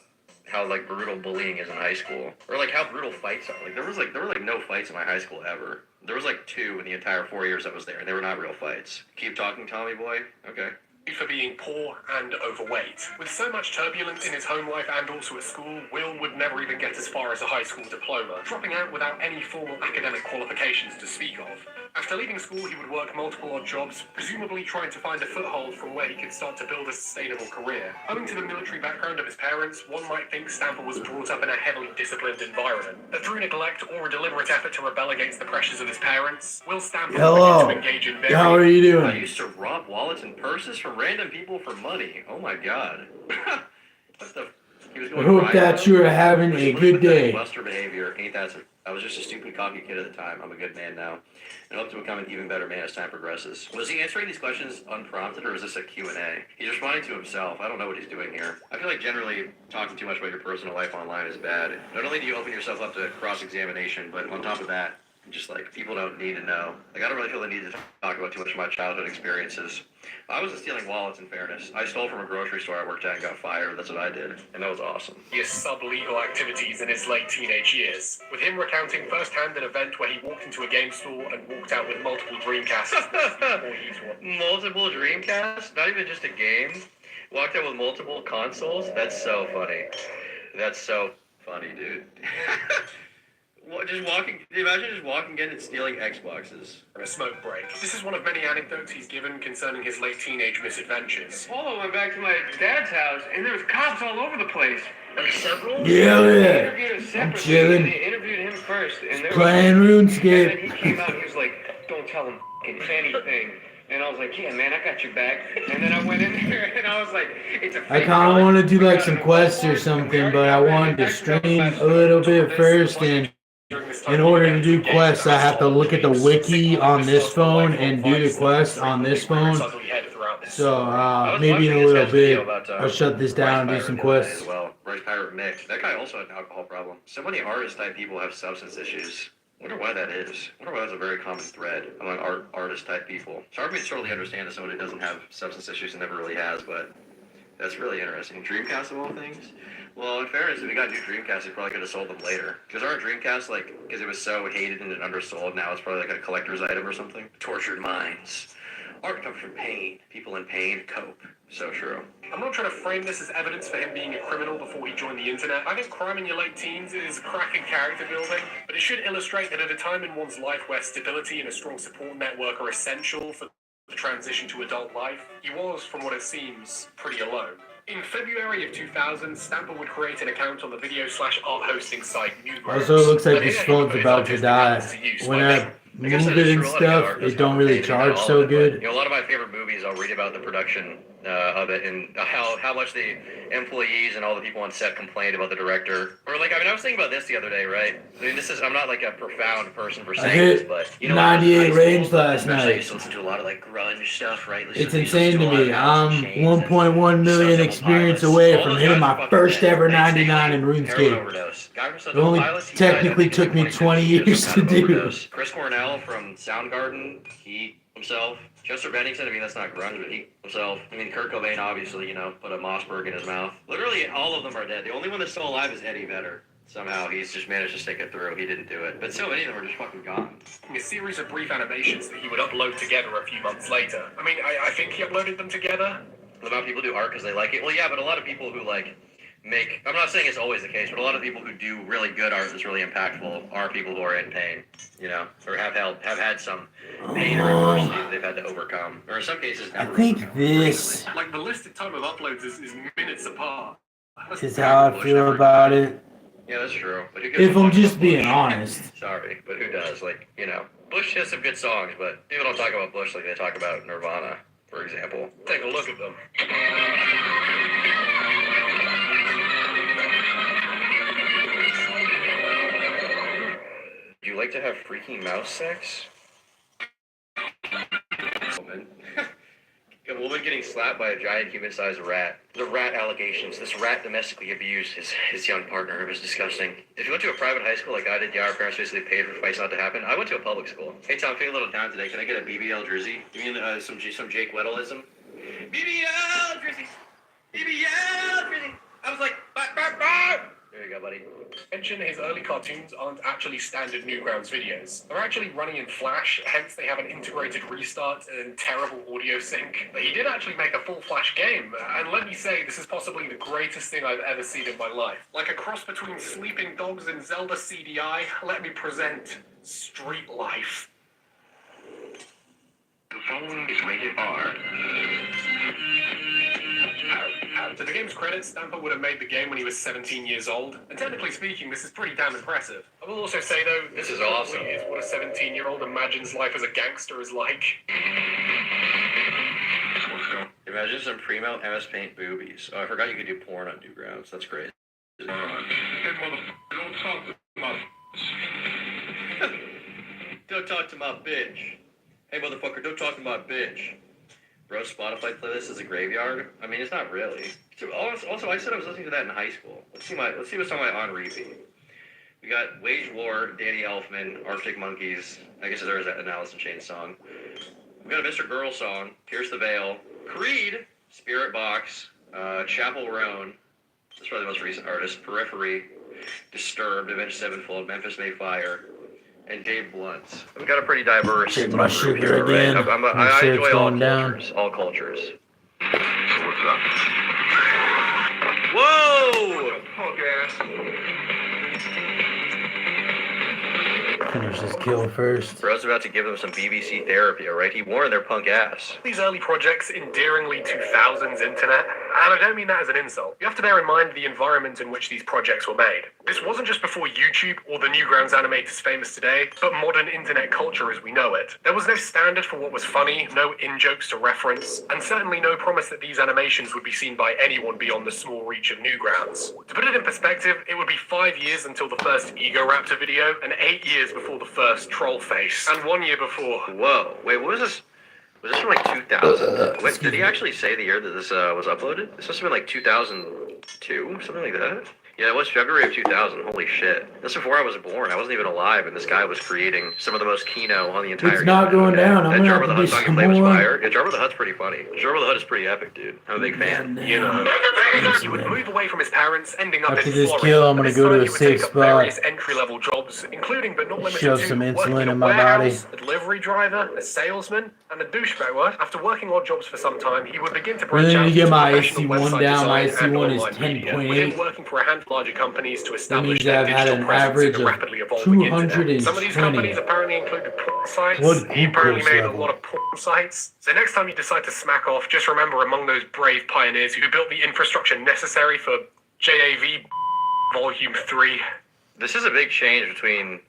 how like brutal bullying is in high school, or like how brutal fights are. Like there were no fights in my high school ever. There was like 2 in the entire 4 years I was there, and they were not real fights. Keep talking, Tommy boy. Okay. For being poor and overweight. With so much turbulence in his home life and also at school, Will would never even get as far as a high school diploma, dropping out without any formal academic qualifications to speak of. After leaving school, he would work multiple odd jobs, presumably trying to find a foothold from where he could start to build a sustainable career. Owing to the military background of his parents, one might think Stamper was brought up in a heavily disciplined environment. But through neglect or a deliberate effort to rebel against the pressures of his parents, Will Stamper Hello. began to engage in very... How are you doing? I used to rob wallets and purses from random people for money. Oh my god. What the? He was I going hope right that out. you are having a good day. Buster behavior. Ain't that? I was just a stupid cocky kid at the time. I'm a good man now, and hope to become an even better man as time progresses. Was he answering these questions unprompted, or is this a Q&A? He's responding to himself. I don't know what he's doing here. I feel like generally talking too much about your personal life online is bad. Not only do you open yourself up to cross-examination, but on top of that, just like people don't need to know. Like I don't really feel the need to talk about too much of my childhood experiences. I wasn't stealing wallets, in fairness. I stole from a grocery store I worked at and got fired. That's what I did, and that was awesome. His sub-legal activities in his late teenage years, with him recounting firsthand an event where he walked into a game store and walked out with multiple Dreamcasts. Multiple Dreamcasts? Not even just a game? Walked out with multiple consoles? That's so funny. That's so funny, dude. Imagine just walking in and stealing Xboxes. A smoke break. This is one of many anecdotes he's given concerning his late teenage misadventures. Polo went back to my dad's house, and there was cops all over the place. Like several? Yeah, I'm chilling. They interviewed him first, and they Playing and then RuneScape. he came out and he was like, "Don't tell him anything." And I was like, "Yeah, man, I got your back." And then I went in there, and I was like, "It's a." I kind of want to do like some quests or something, but I wanted to stream a little bit first, and in order to do quests, I have to look at the wiki on this phone and do the quest on this phone. So maybe in a little bit, I'll shut this down and do some quests. Well, Bryce Pirate Mick. That guy also had an alcohol problem. So many artist-type people have substance issues. I wonder why that is. I wonder why that's a very common thread among artist-type people. It's hard for me to totally understand that somebody doesn't have substance issues and never really has, but that's really interesting. Dreamcast of all things? Well, in fairness, if we got new Dreamcast, we probably could have sold them later. Because our Dreamcast, because it was so hated and undersold, now it's probably like a collector's item or something. Tortured minds. Art comes from pain. People in pain cope. So true. I'm not trying to frame this as evidence for him being a criminal before he joined the internet. I think crime in your late teens is cracking character building, but it should illustrate that at a time in one's life where stability and a strong support network are essential for the transition to adult life, he was, from what it seems, pretty alone. In February of 2000, Stamper would create an account on the video/art hosting site Newgrounds. Also, it looks like this phone's about to die. When I move it and stuff, it don't really charge so good. You know, a lot of my favorite movies, I'll read about the production of it and how much the employees and all the people on set complained about the director. Or I was thinking about this the other day, right? I mean, I'm not like a profound person for saying this, but you know, 98 range last I night. used to listen to a lot of grunge stuff, right? It's insane to me. I'm 1.1 million experience away from hitting my first ever 99 in RuneScape. It only technically took me 20 years to do. Chris Cornell from Soundgarden, he himself. Chester Bennington, I mean, that's not grunge, but he himself. I mean, Kurt Cobain, obviously, put a Mossberg in his mouth. Literally, all of them are dead. The only one that's still alive is Eddie Vedder. Somehow, he's just managed to stick it through. He didn't do it. But so many of them are just fucking gone. A series of brief animations that he would upload together a few months later. I mean, I think he uploaded them together. A lot of people do art because they like it. Well, yeah, but a lot of people who, I'm not saying it's always the case, but a lot of people who do really good art that's really impactful are people who are in pain, or have had some pain or adversity that they've had to overcome, or in some cases I never. think this the listed time of uploads is minutes apart. is how I feel about it. Yeah, that's true. But If I'm just being honest. Sorry, but who does? Bush has some good songs, but people don't talk about Bush like they talk about Nirvana, for example. Take a look at them. Do you like to have freaking mouse sex? A woman getting slapped by a giant human-sized rat. The rat allegations. This rat domestically abused his young partner. It was disgusting. If you went to a private high school like I did, yeah, our parents basically paid for fights not to happen. I went to a public school. Hey Tom, feeling a little down today. Can I get a BBL jersey? You mean some Jake Weddleism? BBL jersey! BBL jersey! I was like, there you go, buddy. Mention his early cartoons aren't actually standard Newgrounds videos. They're actually running in Flash, hence they have an integrated restart and terrible audio sync. But he did actually make a full Flash game, and let me say, this is possibly the greatest thing I've ever seen in my life. Like a cross between Sleeping Dogs and Zelda CDI, let me present Street Life. The phone is rated R. To the game's credit, Stamper would have made the game when he was 17 years old, and technically speaking, this is pretty damn impressive. I will also say though, This is awesome. Is what a 17-year-old imagines life as a gangster is like. Imagine some primo MS Paint boobies. Oh, I forgot you could do porn on Newgrounds. That's great. Hey, motherfucker, don't talk to my Don't talk to my bitch. Hey, motherfucker, don't talk to my bitch. Bro, Spotify playlist is a graveyard? I mean, it's not really. Also, I said I was listening to that in high school. Let's see what's on my on repeat. We got Wage War, Danny Elfman, Arctic Monkeys. I guess there's an Alice in Chains song. We got a Mr. Girl song, Pierce the Veil, Creed, Spirit Box, Chapel Roan. That's probably the most recent artist. Periphery, Disturbed, Avenged Sevenfold, Memphis May Fire, and Dave Blunt. We've got a pretty diverse Take my group sugar here, again. right? Make I sure enjoy it's all going down. cultures. All cultures. What's up? Whoa! Finish this kill first. Bro's about to give them some BBC therapy, alright? He warned their punk ass. These early projects, endearingly 2000s internet, and I don't mean that as an insult. You have to bear in mind the environment in which these projects were made. This wasn't just before YouTube or the Newgrounds animators famous today, but modern internet culture as we know it. There was no standard for what was funny, no in-jokes to reference, and certainly no promise that these animations would be seen by anyone beyond the small reach of Newgrounds. To put it in perspective, it would be 5 years until the first Ego Raptor video, and 8 years before the first Troll Face, and 1 year before. Whoa. Wait, what was this? Was this from like 2000? Wait, did he actually say the year that this was uploaded? This must have been like 2002, something like that. Yeah, it was February of 2000. Holy shit. That's before I was born. I wasn't even alive, and this guy was creating some of the most kino on the entire It's not going down. I'm That gonna Jarva have the to do Hutt song you some played was more. fire. Yeah, Jarva the Hutt's pretty funny. Jarva the Hutt is pretty epic, dude. I'm a big fan. You know, he would move away from his parents, ending up After in this Florida. kill, I'm gonna This go to time a he would safe take up spot. various entry-level jobs, including but not limited Shove to some working insulin a in my warehouse, body. a delivery driver, a salesman, and a douchebag. After working odd jobs for some time, he would begin to Really branch need out to get into my professional AC1 website down. My design and AC1 is online media, 10.8. within working for a handful of larger companies to That establish means their I've had digital an presence in average the of rapidly evolving internet. 220. Some of these companies apparently included porn sites. What He apparently glucose made level? a lot of porn sites. So next time you decide to smack off, just remember among those brave pioneers who built the infrastructure necessary for JAV Volume 3. This is a big change between,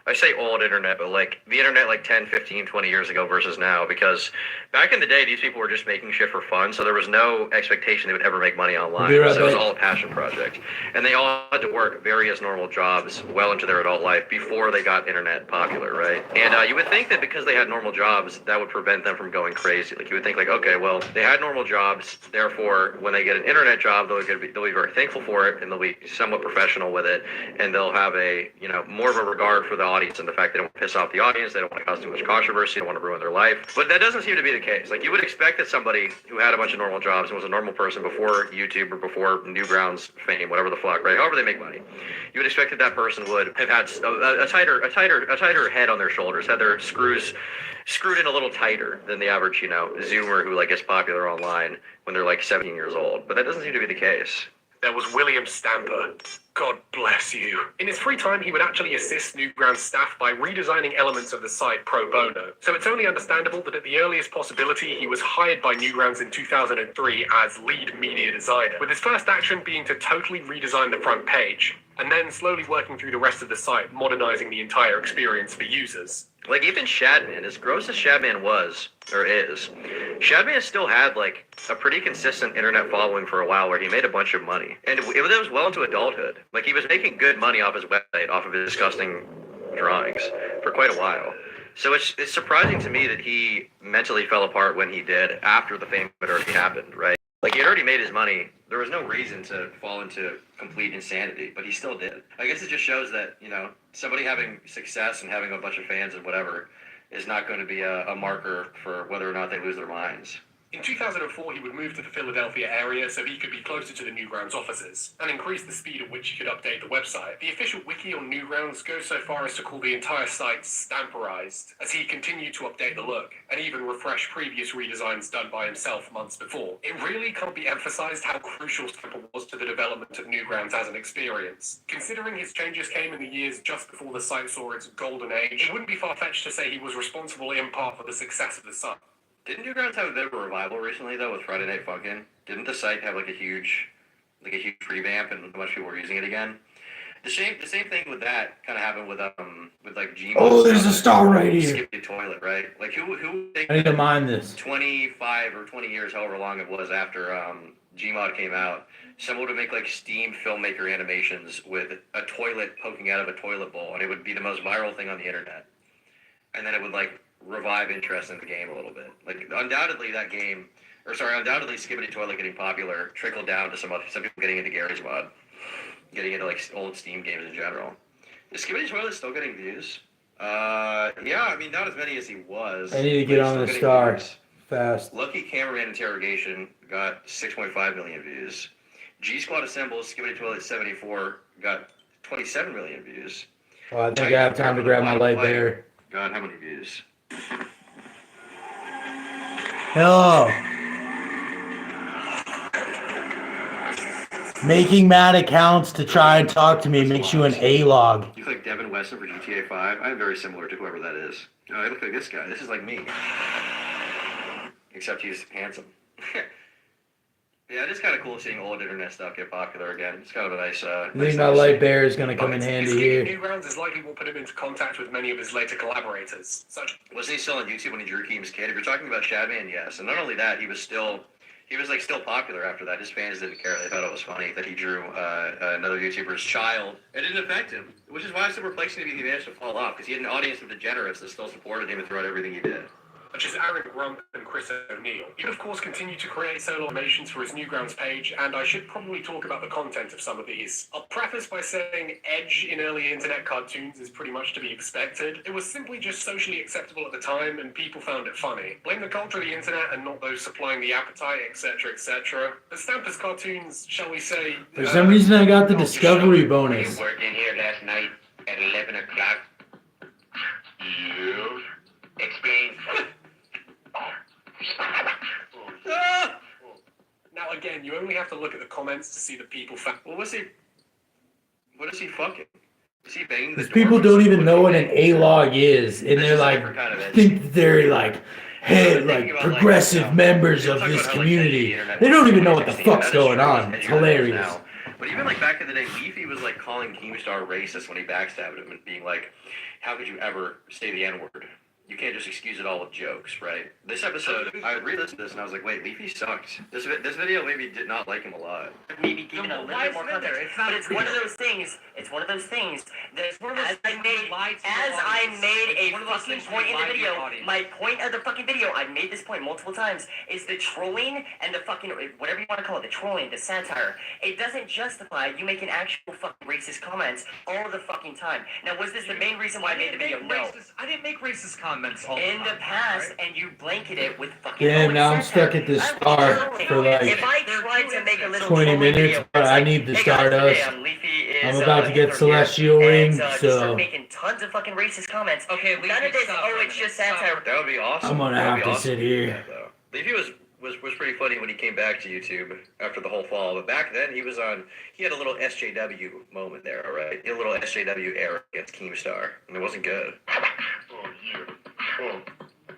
I say old internet, but like the internet like 10, 15, 20 years ago versus now, because back in the day, these people were just making shit for fun, so there was no expectation they would ever make money online. Be right So it was back. all a passion project. And they all had to work various normal jobs well into their adult life before they got internet popular, right? And you would think that because they had normal jobs, that would prevent them from going crazy. Like you would think like, okay, well, they had normal jobs, therefore when they get an internet job, they'll be very thankful for it, and they'll be somewhat professional with it, and they'll have a, you know, more of a regard for the audience and the fact they don't piss off the audience, they don't want to cause too much controversy, they don't want to ruin their life. But that doesn't seem to be the case. Like you would expect that somebody who had a bunch of normal jobs and was a normal person before YouTube or before Newgrounds fame, whatever the fuck, right? However they make money, you would expect that that person would have had a tighter head on their shoulders, had their screws screwed in a little tighter than the average, you know, Zoomer who like gets popular online when they're like 17 years old. But that doesn't seem to be the case. There was William Stamper, God bless you. In his free time, he would actually assist Newgrounds staff by redesigning elements of the site pro bono. So it's only understandable that at the earliest possibility, he was hired by Newgrounds in 2003 as lead media designer, with his first action being to totally redesign the front page, and then slowly working through the rest of the site, modernizing the entire experience for users. Like, even Shadman, as gross as Shadman was, or is, Shadman still had, like, a pretty consistent internet following for a while where he made a bunch of money. And it was well into adulthood. Like, he was making good money off his website, off of his disgusting drawings, for quite a while. So it's surprising to me that he mentally fell apart when he did after the fame had already happened, right? Like, he had already made his money. There was no reason to fall into complete insanity, but he still did. I guess it just shows that, you know, somebody having success and having a bunch of fans and whatever is not going to be a marker for whether or not they lose their minds. In 2004, he would move to the Philadelphia area so he could be closer to the Newgrounds offices, and increase the speed at which he could update the website. The official wiki on Newgrounds goes so far as to call the entire site Stamperized, as he continued to update the look, and even refresh previous redesigns done by himself months before. It really can't be emphasized how crucial Stamper was to the development of Newgrounds as an experience. Considering his changes came in the years just before the site saw its golden age, it wouldn't be far-fetched to say he was responsible in part for the success of the site. Didn't Newgrounds have a bit of a revival recently, though, with Friday Night Funkin'? Didn't the site have, like, a huge revamp and a bunch of people were using it again? The same thing with that kind of happened with like Gmail. Oh, there's a star right here. Skip the toilet, right? Like, who I need to mind this. 25 or 20 years, however long it was after Gmod came out, someone would make, like, Steam filmmaker animations with a toilet poking out of a toilet bowl, and it would be the most viral thing on the internet. And then it would, like, revive interest in the game a little bit. Like, undoubtedly Skibbity Toilet getting popular trickled down to some people getting into Gary's mod, getting into, like, old Steam games in general. Is Skibbity Toilet still getting views? Yeah, I mean, not as many as he was. I need to get on the star fast. Lucky Cameraman Interrogation got 6.5 million views. G Squad Assembles, Skibbity Toilet 74 got 27 million views. Well, I think I have time to grab my light bear. God, how many views? Hello. Making mad accounts to try and talk to me makes you an A-log. You look like Devin Weston for GTA 5. I'm very similar to whoever that is. Oh, I look like this guy. This is like me. Except he's handsome. Yeah, it is kind of cool seeing old internet stuff get popular again. It's kind of a nice... I think my light bear is going to come in handy here. Newgrounds is likely what put him into contact with many of his later collaborators. Wasn't he still on YouTube when he drew Keem's Kid? If you're talking about Shadman, yes. And not only that, he was still popular after that. His fans didn't care. They thought it was funny that he drew another YouTuber's child. It didn't affect him, which is why it's so perplexing to me he managed to fall off, because he had an audience of degenerates that still supported him throughout everything he did. Such as Aaron Grump and Chris O'Neill. He would, of course, continue to create solo animations for his Newgrounds page, and I should probably talk about the content of some of these. I'll preface by saying Edge in early internet cartoons is pretty much to be expected. It was simply just socially acceptable at the time, and people found it funny. Blame the culture of the internet and not those supplying the appetite, etc., etc. The Stampers cartoons, shall we say... For some reason, I got the Discovery bonus. You worked in here last night at 11 o'clock. You explain. Now again, you only have to look at the comments to see the people Well, what is he fucking? Is he banging the door? People don't even know what an A-log is, and they're like, think that they're like, hey, like progressive members of this community. They don't even know what the fuck's going on. It's hilarious. But even like back in the day, Leafy was like calling Keemstar racist when he backstabbed him and being like, how could you ever say the N-word? You can't just excuse it all with jokes, right? This episode, I re-listened to this and I was like, wait, Leafy sucked. This video maybe did not like him a lot. Maybe give it a little bit more context. But it's one of those things. It's one of those things that as I made a fucking point in the video, my point of the fucking video, I've made this point multiple times, is the trolling and the fucking, whatever you want to call it, the trolling, the satire. It doesn't justify you making actual fucking racist comments all the fucking time. Now, was this the main reason why I made the video? No. I didn't make racist comments all in the past, and you blanket it with fucking. Damn, now I'm stuck at this star for like if I tried to make a little 20 minutes, but I need the Stardust. I'm about to get Celestial Ring, so making tons of fucking racist comments. Okay, none of this. Oh, it's just satire. That would be awesome. I'm gonna have to sit here. Leafy was was pretty funny when he came back to YouTube after the whole fall. But back then, he had a little SJW moment there, all right? He had a little SJW error against Keemstar, and it wasn't good.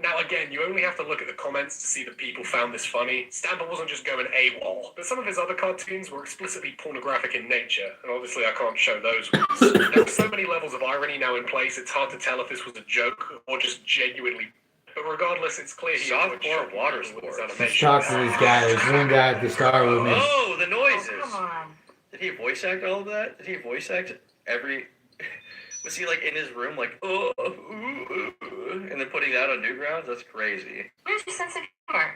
Now again, you only have to look at the comments to see that people found this funny. Stamper wasn't just going AWOL, but some of his other cartoons were explicitly pornographic in nature, and obviously I can't show those ones. There are so many levels of irony now in place, it's hard to tell if this was a joke or just genuinely. But regardless, it's clear he Softcore water sports. Let's talk to this guy. There's one guy at the start with me. Oh, the noises! Oh, come on. Did he voice act all of that? Did he voice act every... Was he like in his room like, oh, ooh, ooh, and then putting that on Newgrounds? That's crazy. Where's your sense of humor?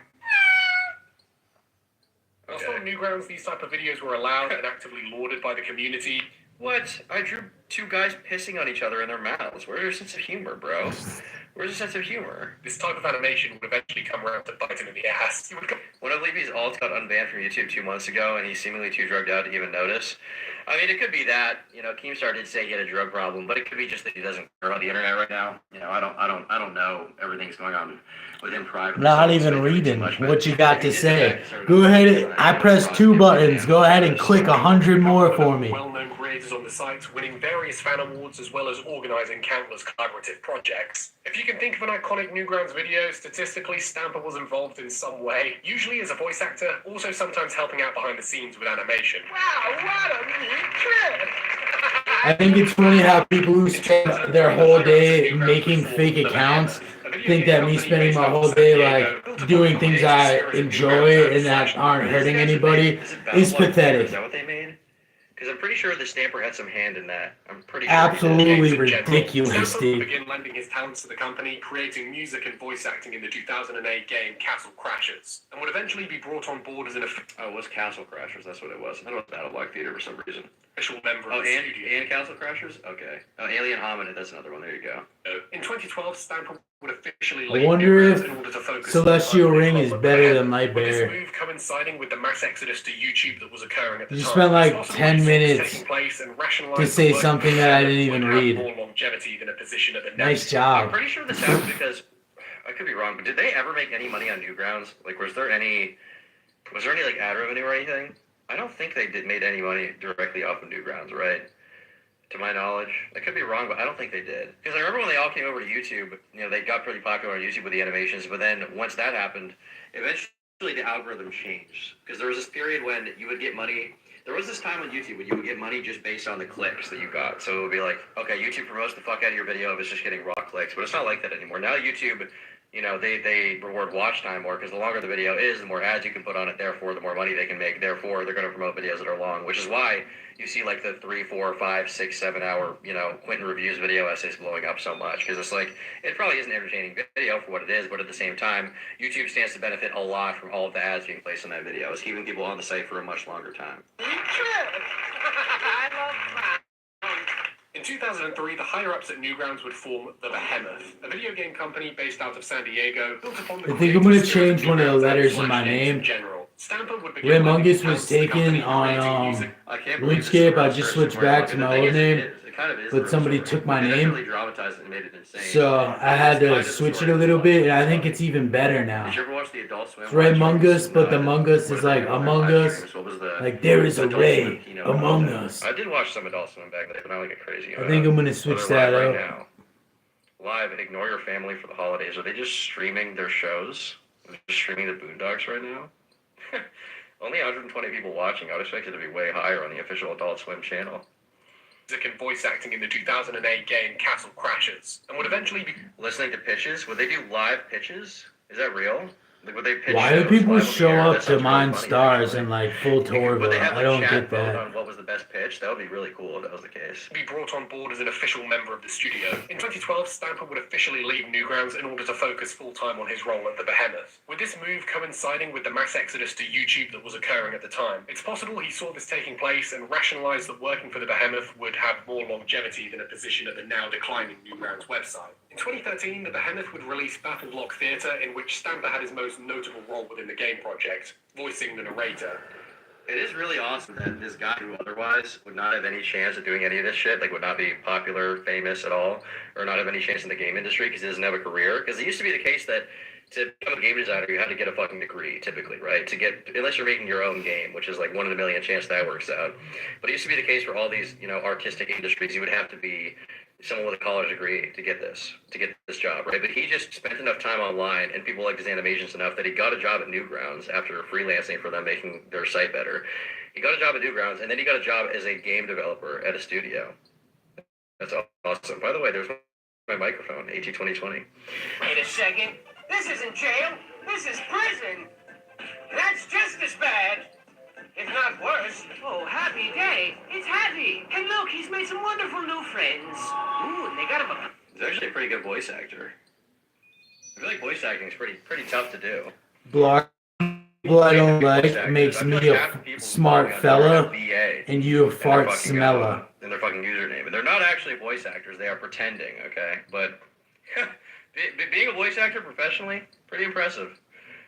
Also, on Newgrounds, these type of videos were allowed and actively lauded by the community. What? I drew two guys pissing on each other in their mouths. Where's your sense of humor, bro? Where's your sense of humor? This type of animation would eventually come around to bite him in the ass. One of Levy's alts got unbanned from YouTube 2 months ago, and he's seemingly too drugged out to even notice. I mean, it could be that, you know, Keemstar did say he had a drug problem, but it could be just that he doesn't care about the internet right now. You know, I don't know everything's going on with him privately. Not even reading what you got to say. Go ahead. I pressed 2 buttons. Go ahead and click 100 more for me. Well-known creators on the site, winning various fan awards as well as organizing countless collaborative projects. If you can think of an iconic Newgrounds video, statistically Stamper was involved in some way, usually as a voice actor, also sometimes helping out behind the scenes with animation. Wow, what a neat trip! I think it's funny how people who spend their whole day making fake accounts think that me spending my whole day like doing things I enjoy and that aren't hurting anybody is pathetic. Is that what they made? Because I'm pretty sure the Stamper had some hand in that. I'm pretty sure. Absolutely ridiculous, Stamper dude. began lending his talents to the company, creating music and voice acting in the 2008 game Castle Crashers, and would eventually be brought on board as an Oh, it was Castle Crashers. That's what it was. I thought it was Battle Block Theater for some reason. official member Oh, of the studio. and Castle Crashers? Okay. Oh, Alien Hominid. That's another one. There you go. In 2012, Stamper would officially I leave wonder Newgrounds if in order to focus Celestial on Ring is With better than this Lightbearer. move coinciding with the mass exodus to YouTube that was occurring at the You time. spent like It's possible 10 these things minutes taking place and rationalized to say the work something that I didn't even would have read. more longevity than a position at the Nice next. I'm job. pretty sure this happened because I could be wrong, but did they ever make any money on Newgrounds? Like, was there any like ad revenue or anything? I don't think they made any money directly off of Newgrounds, right? To my knowledge, I could be wrong, but I don't think they did. Because I remember when they all came over to YouTube, you know, they got pretty popular on YouTube with the animations. But then once that happened, eventually the algorithm changed. Because there was this period when you would get money. There was this time on YouTube when you would get money just based on the clicks that you got. So it would be like, okay, YouTube promotes the fuck out of your video if it's just getting raw clicks. But it's not like that anymore. Now YouTube, you know, they reward watch time more because the longer the video is, the more ads you can put on it. Therefore, the more money they can make. Therefore, they're going to promote videos that are long, which is why you see like the 3, 4, 5, 6, 7 hour, you know, Quentin reviews video essays blowing up so much because it's like it probably is an entertaining video for what it is, but at the same time, YouTube stands to benefit a lot from all of the ads being placed on that video. It's keeping people on the site for a much longer time. In 2003, the higher-ups at Newgrounds would form the Behemoth, a video game company based out of San Diego, built upon the I think I'm gonna creative spirit change one of the Newgrounds letters and in my Flash games name. in general. Stamper would begin Red lending his Mungus was talents to the company, taken on creating music. I can't believe RuneScape. I this is just the switched first back to one. my The thing old is, name, it kind of is but the somebody story. took my They name. really dramatized it and made it insane. so I had to switch it a little bit, and I think it's even better now. Did you ever watch the Adult Swim? It's Red live Mungus, streams? but the No, I didn't. Mungus What is about like the Among live Us. streams? What was the Like there is a Adult ray Swim keynote? among What was us. it? I did watch some Adult Swim back then, but not like a crazy. I think I'm gonna switch So they're that live up. right now. Live, ignore your family for the holidays. Are they just streaming their shows? They're just streaming the Boondocks right now? Only 120 people watching. I would expect it to be way higher on the official Adult Swim channel. Music and voice acting in the 2008 game Castle Crashers, and would eventually be Listening to pitches? Would they do live pitches? Is that real? Like, would they pitch Why do shows people live on the show air? up That to sounds really Mine funny, Stars actually. in like full Would they Torva? have I a don't chat get vote that. on what was the best pitch? That would be really cool if that was the case. be brought on board as an official member of the studio. In 2012, Stamper would officially leave Newgrounds in order to focus full-time on his role at the Behemoth. With this move coinciding with the mass exodus to YouTube that was occurring at the time, it's possible he saw this taking place and rationalized that working for the Behemoth would have more longevity than a position at the now declining Newgrounds website. In 2013, the Behemoth would release Battle Block Theater, in which Stamper had his most notable role within the game project, voicing the narrator. It is really awesome that this guy who otherwise would not have any chance of doing any of this shit, like would not be popular, famous at all, or not have any chance in the game industry because he doesn't have a career. Because it used to be the case that to become a game designer, you had to get a fucking degree, typically, right? Unless you're making your own game, which is like 1 in a million chance that works out. But it used to be the case for all these, artistic industries, you would have to be someone with a college degree to get this job, right? But he just spent enough time online, and people liked his animations enough that he got a job at Newgrounds after freelancing for them, making their site better. He got a job at Newgrounds, and then he got a job as a game developer at a studio. That's awesome. By the way, there's my microphone, AT2020. Wait a second. This isn't jail. This is prison. That's just as bad, if not worse. Oh, happy day. It's Happy. And look, he's made some wonderful new friends. Ooh, and they got him a... He's actually a pretty good voice actor. I feel like voice acting is pretty tough to do. Block people I don't like makes me a smart fella, and you a fart smeller. In their fucking username. And they're not actually voice actors. They are pretending, okay? But being a voice actor professionally, pretty impressive.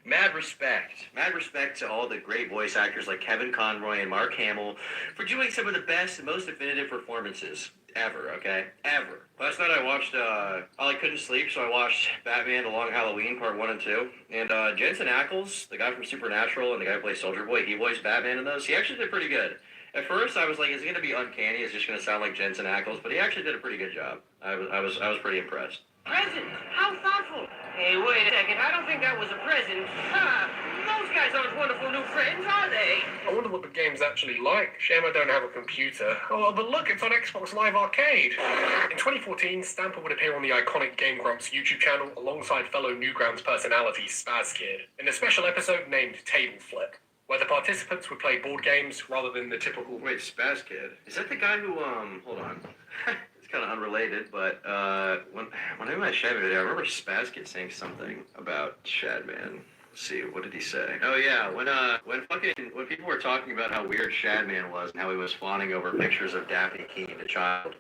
Mad respect to all the great voice actors like Kevin Conroy and Mark Hamill for doing some of the best and most definitive performances ever, okay? Ever. Last night I watched, I couldn't sleep, so I watched Batman The Long Halloween, Part 1 and 2. And Jensen Ackles, the guy from Supernatural and the guy who plays Soldier Boy, he voiced Batman in those. He actually did pretty good. At first, I was like, is it going to be uncanny? Is it just going to sound like Jensen Ackles? But he actually did a pretty good job. I was pretty impressed. Present? How thoughtful. Hey, wait a second. I don't think that was a present. Those guys aren't wonderful new friends, are they? I wonder what the game's actually like. Shame I don't have a computer. Oh, but look, it's on Xbox Live Arcade. In 2014, Stamper would appear on the iconic Game Grumps YouTube channel alongside fellow Newgrounds personality Spaz Kid in a special episode named Table Flip, where the participants would play board games rather than the typical... Wait, Spaz Kid? Is that the guy who, hold on. It's kind of unrelated, but, when I made my Shadman video, I remember Spaz Kid saying something about Shadman. Let's see, what did he say? Oh yeah, when people were talking about how weird Shadman was and how he was fawning over pictures of Daphne Keene, the child,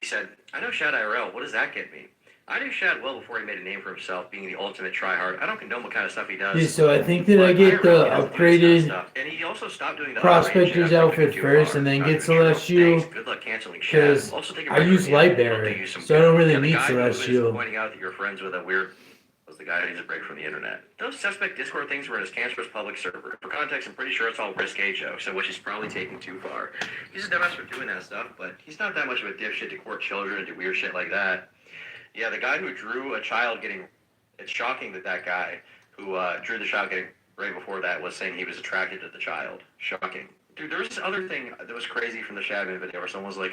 he said, I know Shad IRL, what does that get me? I knew Shad well before he made a name for himself, being the ultimate tryhard. I don't condone what kind of stuff he does. Yeah, so I think that I get the upgraded and he also stopped doing the Prospector's outfit first and then get Celestial, Good luck canceling because I use Lightbearer, so I don't really need Celestial. Pointing out that you're friends with a weird... was the guy who needs a break from the internet. Those suspect Discord things were in his cancerous public server. For context, I'm pretty sure it's all risque jokes, so which is probably taking too far. He's a dumbass for doing that stuff, but he's not that much of a dipshit to court children and do weird shit like that. Yeah, the guy who drew a child getting... It's shocking that guy who drew the child getting right before that was saying he was attracted to the child. Shocking. Dude, there was this other thing that was crazy from the Shadman video where someone was like,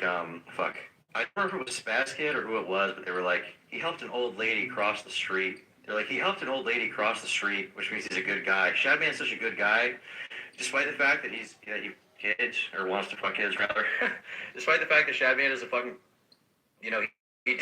fuck. I don't remember if it was Spaz Kid or who it was, but they were like, he helped an old lady cross the street. They're like, he helped an old lady cross the street, which means he's a good guy. Shadman's such a good guy, despite the fact that he kids, or wants to fuck kids, rather. Despite the fact that Shadman is a fucking, he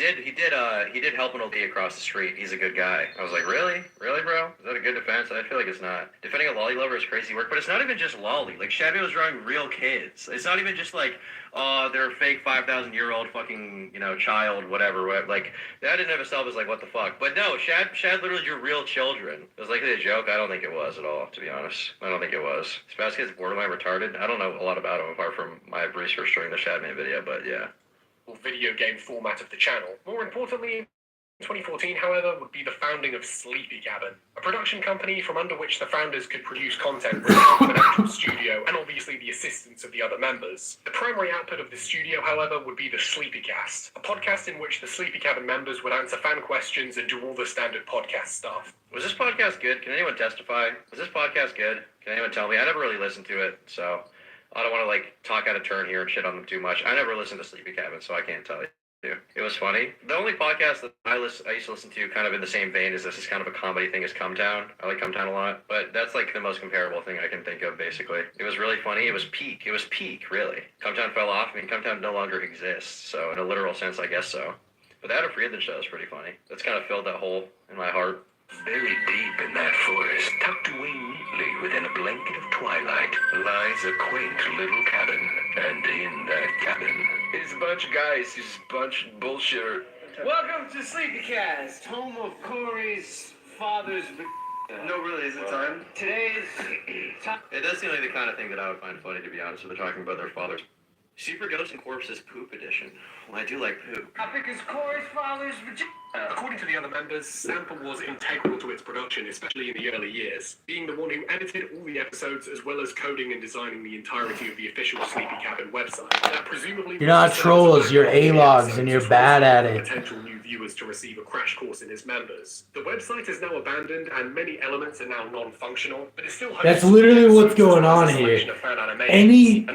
did help an old lady across the street. He's a good guy. I was like, really? Really, bro? Is that a good defense? I feel like it's not. Defending a lolly lover is crazy work, but it's not even just lolly. Like, Shadman was drawing real kids. It's not even just like, oh, they're a fake 5,000-year-old fucking, child, whatever. Like, that in and of itself is like, what the fuck? But no, Shad literally drew real children. It was likely a joke. I don't think it was at all, to be honest. I don't think it was. Spaz Kid's borderline retarded. I don't know a lot about him apart from my research during the Shadman video, but yeah. Video game format of the channel. More importantly, in 2014, however, would be the founding of Sleepy Cabin, a production company from under which the founders could produce content without an actual studio and obviously the assistance of the other members. The primary output of the studio, however, would be the Sleepycast, a podcast in which the Sleepy Cabin members would answer fan questions and do all the standard podcast stuff. Was this podcast good? Can anyone testify? Was this podcast good? Can anyone tell me? I never really listened to it, so... I don't want to, talk out of turn here and shit on them too much. I never listened to Sleepy Cabin, so I can't tell you. It was funny. The only podcast that I used to listen to kind of in the same vein as this is kind of a comedy thing is Come Town. I like Come Town a lot. But that's, the most comparable thing I can think of, basically. It was really funny. It was peak, really. Come Town fell off. Come Town no longer exists. So, in a literal sense, I guess so. But the Adam Friedland show is pretty funny. That's kind of filled that hole in my heart. Buried deep in that forest, tucked away neatly within a blanket of twilight, lies a quaint little cabin. And in that cabin is a bunch of guys who's a bunch of bullshitter. Welcome to Sleepycast, home of Corey's father's... No, really, is it time? Today's... It does seem like the kind of thing that I would find funny, to be honest, when they're talking about their fathers. Super Ghosts and Corpses Poop Edition. Well, I do like poop. Topic is Corey's father's vagina. According to the other members, Stamper was integral to its production, especially in the early years, being the one who edited all the episodes as well as coding and designing the entirety of the official Sleepy Cabin website. That presumably You're not trolls, you're A-logs, and you're bad at it. Potential new viewers to receive a crash course in his members. The website is now abandoned and many elements are now non-functional, but it still hosts. That's literally what's going on here. Any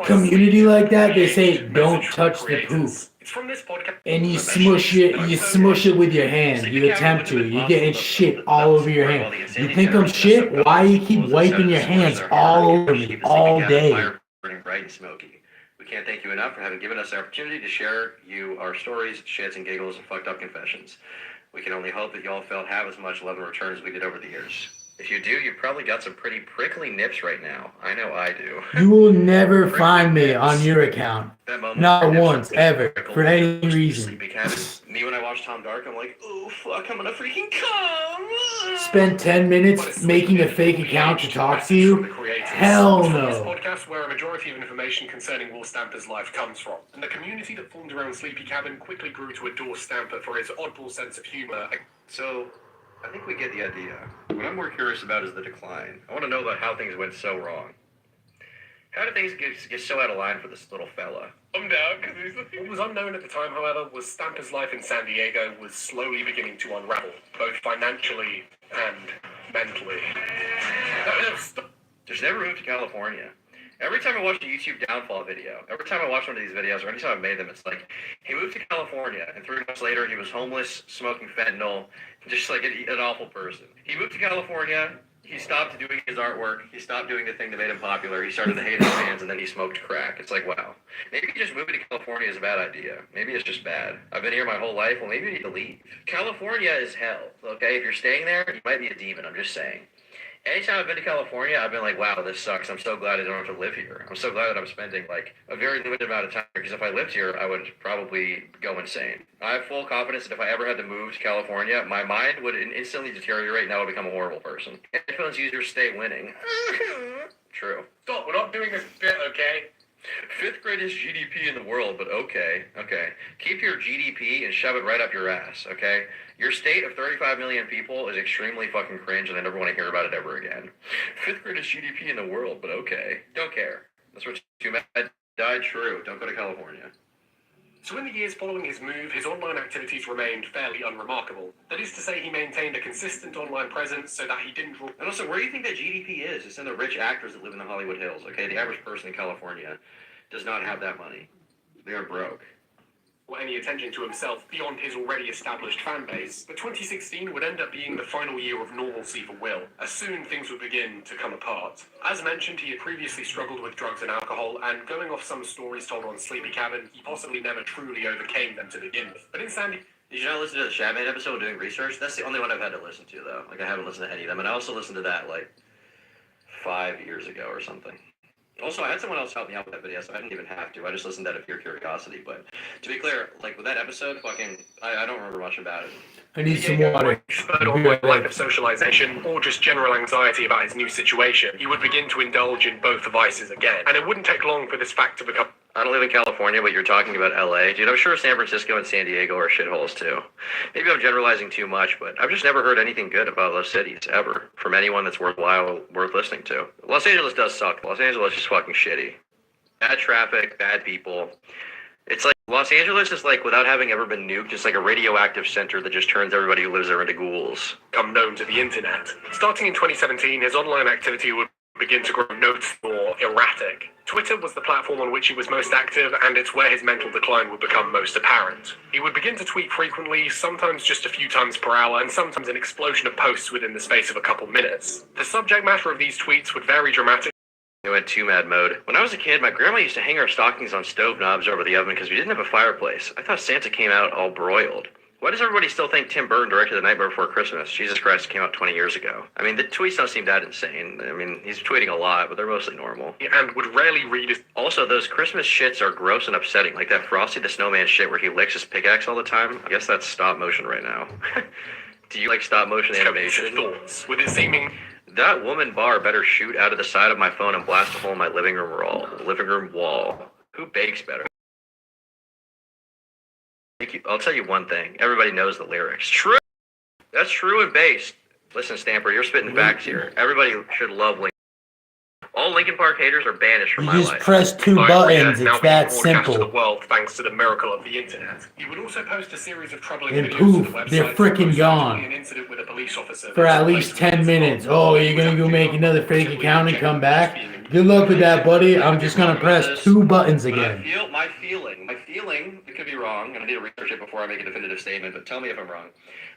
community like that, they say don't touch the poop. It's from this podcast. And you smush it with your hand. You attempt to. You're getting shit all over your hand. You think I'm shit? Why you keep wiping your hands all over me all day? Burning bright and smoky. We can't thank you enough for having given us the opportunity to share you our stories, shits and giggles, and fucked up confessions. We can only hope that y'all felt half as much love and return as we did over the years. If you do, you've probably got some pretty prickly nips right now. I know I do. You will never find me on your account. Not once, ever. For any reason. Me when I watch Tom Dark, I'm like, oh fuck, I'm gonna freaking come. Spend 10 minutes making a fake account to talk to you? Hell This no. podcast where a majority of information concerning Will Stamper's life comes from. And the community that formed around Sleepy Cabin quickly grew to adore Stamper for his oddball sense of humor. So, I think we get the idea. What I'm more curious about is the decline. I want to know about how things went so wrong. How did things get so out of line for this little fella? I'm down, because what was unknown at the time, however, was Stamper's life in San Diego was slowly beginning to unravel, both financially and mentally. Just never moved to California. Every time I watch a YouTube downfall video, every time I watch one of these videos, or anytime I've made them, it's like, he moved to California, and 3 months later, he was homeless, smoking fentanyl, just like an awful person. He moved to California, he stopped doing his artwork, he stopped doing the thing that made him popular, he started to hate his fans, and then he smoked crack. It's like, wow. Maybe just moving to California is a bad idea. Maybe it's just bad. I've been here my whole life, well, maybe you need to leave. California is hell, okay? If you're staying there, you might be a demon, I'm just saying. Anytime I've been to California, I've been like, wow, this sucks. I'm so glad I don't have to live here. I'm so glad that I'm spending, like, a very limited amount of time, because if I lived here, I would probably go insane. I have full confidence that if I ever had to move to California, my mind would instantly deteriorate and I would become a horrible person. Headphones users stay winning. True. Stop, we're not doing this bit, okay? 5th greatest GDP in the world, but okay. Keep your GDP and shove it right up your ass, okay? Your state of 35 million people is extremely fucking cringe, and I never want to hear about it ever again. 5th greatest GDP in the world, but okay. Don't care. That's what too mad died. True. Don't go to California. So in the years following his move, his online activities remained fairly unremarkable. That is to say, he maintained a consistent online presence so that he didn't draw... And also, where do you think that GDP is? It's in the rich actors that live in the Hollywood Hills, okay? The average person in California does not have that money. They are broke. Any attention to himself beyond his already established fan base, but 2016 would end up being the final year of normalcy for Will, as soon things would begin to come apart. As mentioned, he had previously struggled with drugs and alcohol, and going off some stories told on Sleepy Cabin, he possibly never truly overcame them to begin with. But in Sandy... Did you not listen to the Shatman episode doing research? That's the only one I've had to listen to, though. Like, I haven't listened to any of them, and I also listened to that, like, 5 years ago or something. Also, I had someone else help me out with that video, so I didn't even have to. I just listened out of pure curiosity. But to be clear, like with that episode, I don't remember much about it. I need some water. Spurred on by lack of socialization or just general anxiety about his new situation, he would begin to indulge in both vices again. And it wouldn't take long for this fact to become... I don't live in California, but you're talking about LA. Dude, I'm sure San Francisco and San Diego are shitholes too. Maybe I'm generalizing too much, but I've just never heard anything good about those cities, ever. From anyone that's worth listening to. Los Angeles does suck. Los Angeles is fucking shitty. Bad traffic, bad people. It's like, Los Angeles is like, without having ever been nuked, it's like a radioactive center that just turns everybody who lives there into ghouls. Unknown to the internet. Starting in 2017, his online activity would begin to grow noticeably more erratic. Twitter was the platform on which he was most active, and it's where his mental decline would become most apparent. He would begin to tweet frequently, sometimes just a few times per hour, and sometimes an explosion of posts within the space of a couple minutes. The subject matter of these tweets would vary dramatically. I went too mad mode. When I was a kid, my grandma used to hang our stockings on stove knobs over the oven because we didn't have a fireplace. I thought Santa came out all broiled. Why does everybody still think Tim Burton directed The Nightmare Before Christmas? Jesus Christ, it came out 20 years ago. I mean, the tweets don't seem that insane. I mean, he's tweeting a lot, but they're mostly normal. And would rarely read his... Also, those Christmas shits are gross and upsetting, like that Frosty the Snowman shit where he licks his pickaxe all the time. I guess that's stop motion right now. Do you like stop motion animation? Thoughts, with it seeming... That woman bar better shoot out of the side of my phone and blast a hole in my living room wall. Who bakes better? I'll tell you one thing. Everybody knows the lyrics. True. That's true and based. Listen, Stamper, you're spitting facts here. Everybody should love Linkin. All Linkin Park haters are banished from You my just life. press two buttons. It's that simple. To the world thanks to the miracle of the internet. He would also post a series of troubling And videos poof, to the website. they're freaking gone. An incident with a police officer For at least 10 minutes. Oh, you're gonna go make another fake account and come back? Good luck with that, buddy. I'm just gonna press two buttons again. My feeling, it could be wrong, and I need to research it before I make a definitive statement, but tell me if I'm wrong.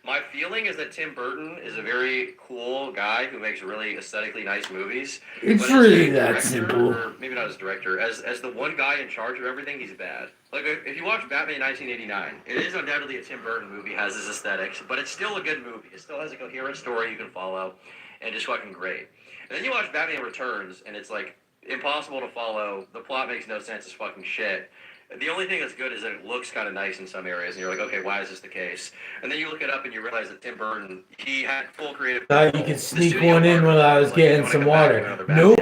My feeling is that Tim Burton is a very cool guy who makes really aesthetically nice movies. It's really that simple. Or maybe not as director. As the one guy in charge of everything, he's bad. Like, if you watch Batman 1989, it is undoubtedly a Tim Burton movie, has his aesthetics, but it's still a good movie. It still has a coherent story you can follow, and just fucking great. And then you watch Batman Returns, and it's like impossible to follow. The plot makes no sense as fucking shit. The only thing that's good is that it looks kind of nice in some areas, and you're like, okay, why is this the case? And then you look it up and you realize that Tim Burton, he had full creative. Thought you could sneak one in while I was getting some water. Nope.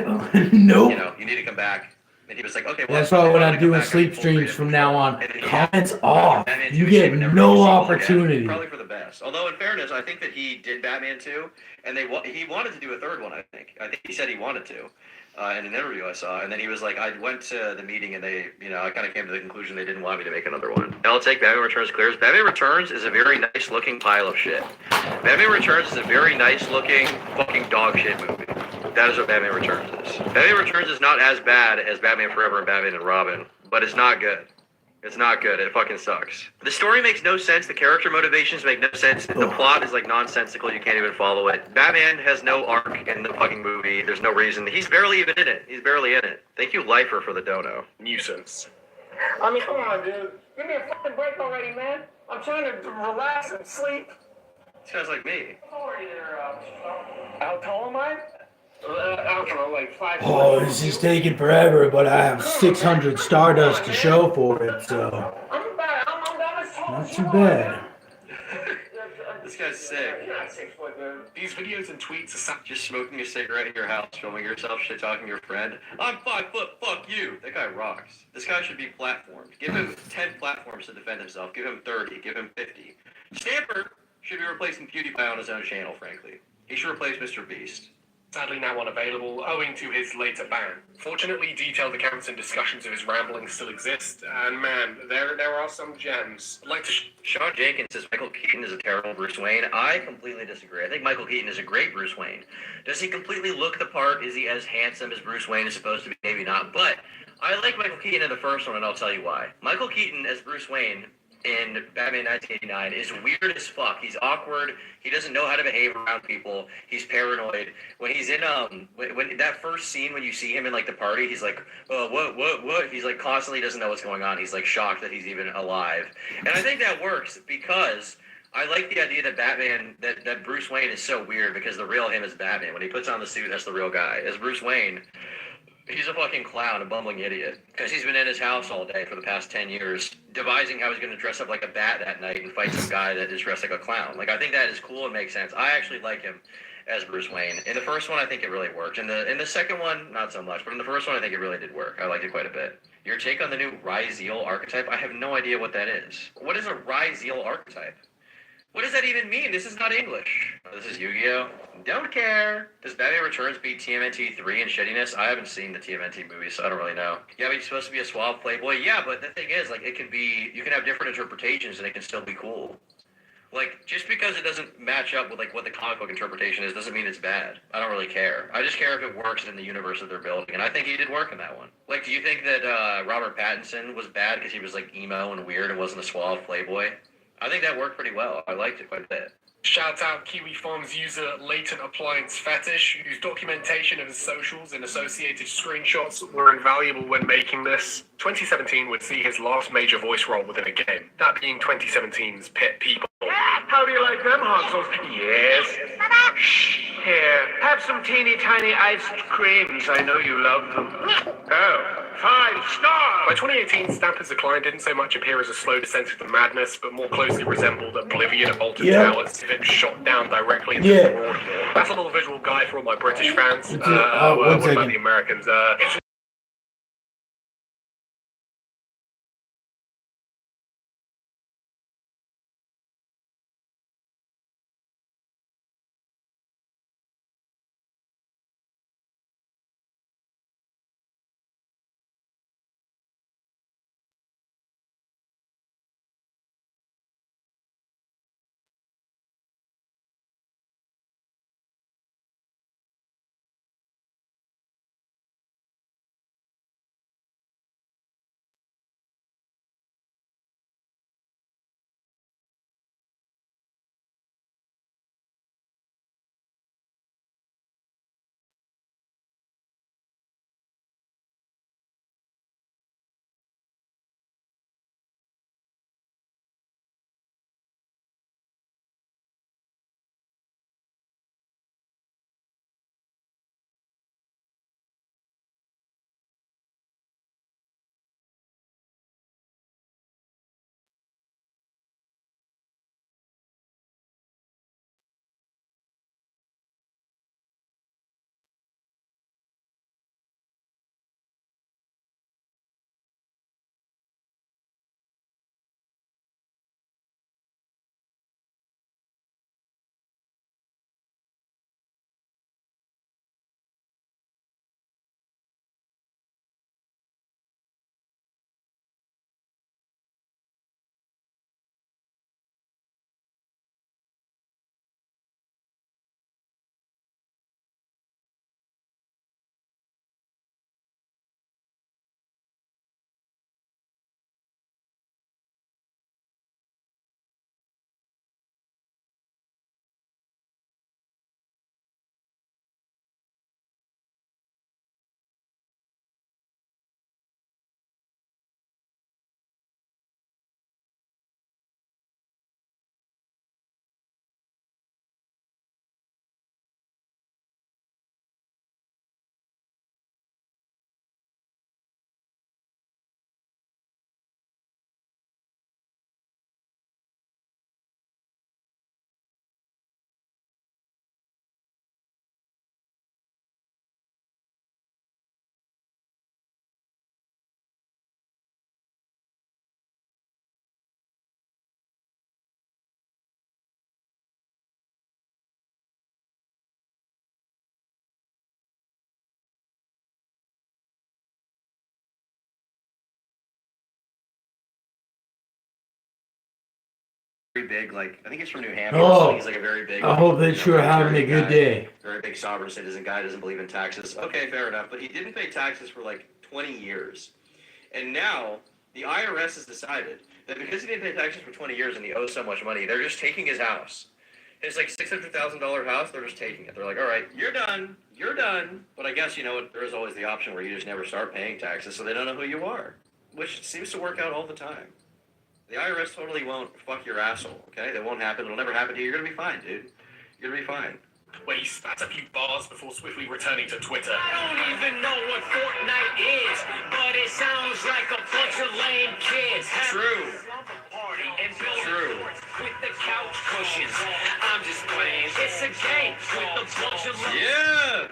Nope. You know, you need to come back. And he was like, okay, well, that's why when I'm doing sleep streams from now on, comments off. You get no opportunity. Probably for the best. Although, in fairness, I think that he did Batman 2, and he wanted to do a third one, I think. I think he said he wanted to. In an interview I saw, and then he was like, I went to the meeting and they, I kind of came to the conclusion they didn't want me to make another one. I'll take Batman Returns clears. Batman Returns is a very nice looking pile of shit. Batman Returns is a very nice looking fucking dog shit movie. That is what Batman Returns is. Batman Returns is not as bad as Batman Forever and Batman and Robin, but it's not good. It's not good. It fucking sucks. The story makes no sense. The character motivations make no sense. The plot is like nonsensical. You can't even follow it. Batman has no arc in the fucking movie. There's no reason. He's barely even in it. He's barely in it. Thank you, Lifer, for the dono. Nuisance. I mean, come on, dude. Give me a fucking break already, man. I'm trying to relax and sleep. This guy's like me. How are you there, how tall am I? I don't know, like 5. Oh, this is taking forever, but I have 600 Stardust to show for it, so I'm not too bad. This guy's sick. You're not 6 foot, dude. These videos and tweets are just smoking a cigarette in your house, filming yourself, shit talking your friend. I'm 5 foot, fuck you. That guy rocks. This guy should be platformed. Give him 10 platforms to defend himself. Give him 30. Give him 50. Stamper should be replacing PewDiePie on his own channel, frankly. He should replace Mr. Beast. Sadly now unavailable, owing to his later ban. Fortunately, detailed accounts and discussions of his ramblings still exist, and man, there are some gems. I'd like to Sean Jenkins says Michael Keaton is a terrible Bruce Wayne. I completely disagree. I think Michael Keaton is a great Bruce Wayne. Does he completely look the part? Is he as handsome as Bruce Wayne is supposed to be? Maybe not, but I like Michael Keaton in the first one, and I'll tell you why. Michael Keaton as Bruce Wayne in Batman 1989 is weird as fuck. He's awkward. He doesn't know how to behave around people. He's paranoid. When he's in when that first scene when you see him in like the party, he's like, what? He's like constantly doesn't know what's going on. He's like shocked that he's even alive. And I think that works because I like the idea that Batman, that Bruce Wayne is so weird because the real him is Batman. When he puts on the suit, that's the real guy. As Bruce Wayne, he's a fucking clown, a bumbling idiot. Because he's been in his house all day for the past 10 years, devising how he's going to dress up like a bat that night and fight some guy that is dressed like a clown. Like, I think that is cool and makes sense. I actually like him as Bruce Wayne. In the first one, I think it really worked. In the second one, not so much. But in the first one, I think it really did work. I liked it quite a bit. Your take on the new Ryzeal archetype? I have no idea what that is. What is a Ryzeal archetype? What does that even mean? This is not English. This is Yu-Gi-Oh! Don't care. Does Batman Returns beat TMNT 3 in shittiness? I haven't seen the TMNT movie, so I don't really know. Yeah, but he's supposed to be a suave playboy. Yeah, but the thing is, like, it can be, you can have different interpretations and it can still be cool. Like, just because it doesn't match up with, like, what the comic book interpretation is doesn't mean it's bad. I don't really care. I just care if it works in the universe that they're building, and I think he did work in that one. Like, do you think that Robert Pattinson was bad because he was, like, emo and weird and wasn't a suave playboy? I think that worked pretty well. I liked it quite a bit. Shout out Kiwi Farms user Latent Appliance Fetish, whose documentation of his socials and associated screenshots were invaluable when making this. 2017 would see his last major voice role within a game, that being 2017's Pet People. How do you like them, Hansels? Yes. Shh. Here, have some teeny tiny iced creams. I know you love them. Oh, 5 stars! By 2018, Stamper's Decline didn't so much appear as a slow descent into madness, but more closely resembled Oblivion at Alton Towers, if it shot down directly into the world. That's a little visual guide for all my British fans. What about the Americans? very big, like, I think he's from New Hampshire. Oh, So he's like a very big. I hope that you're having a good guy, day. Very big sovereign citizen guy, doesn't believe in taxes. Okay, fair enough. But he didn't pay taxes for like 20 years. And now the IRS has decided that because he didn't pay taxes for 20 years and he owes so much money, they're just taking his house. His like $600,000 house, they're just taking it. They're like, all right, you're done. You're done. But I guess, you know, there is always the option where you just never start paying taxes, so they don't know who you are, which seems to work out all the time. The IRS totally won't fuck your asshole, okay? That won't happen. It'll never happen to you. You're going to be fine, dude. You're going to be fine. Where he spat a few bars before swiftly returning to Twitter. I don't even know what Fortnite is, but it sounds like a bunch of lame kids. True. Party and build True. with the couch cushions. I'm just playing. It's a game with a bunch of Yeah.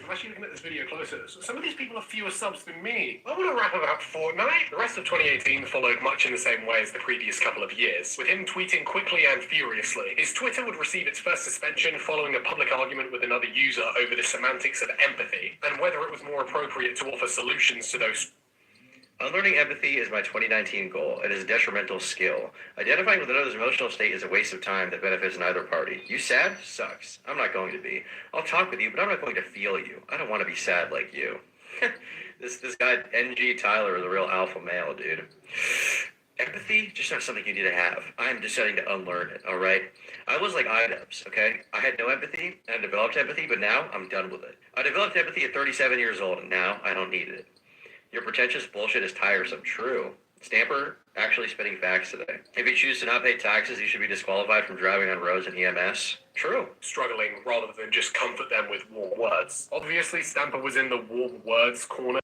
I'm actually looking at this video closer. Some of these people have fewer subs than me. I want to rap about Fortnite. The rest of 2018 followed much in the same way as the previous couple of years, with him tweeting quickly and furiously. His Twitter would receive its first suspension following a public argument with another user over the semantics of empathy, and whether it was more appropriate to offer solutions to those. Unlearning empathy is my 2019 goal. It is a detrimental skill. Identifying with another's emotional state is a waste of time that benefits neither party. You sad? Sucks. I'm not going to be. I'll talk with you, but I'm not going to feel you. I don't want to be sad like you. This guy, NG Tyler, is a real alpha male, dude. Empathy, just not something you need to have. I'm deciding to unlearn it, all right? I was like IDubs, okay? I had no empathy, and I developed empathy, but now I'm done with it. I developed empathy at 37 years old, and now I don't need it. Your pretentious bullshit is tiresome. True. Stamper actually spitting facts today. If you choose to not pay taxes, you should be disqualified from driving on roads and EMS. True. Struggling rather than just comfort them with warm words. Obviously, Stamper was in the warm words corner.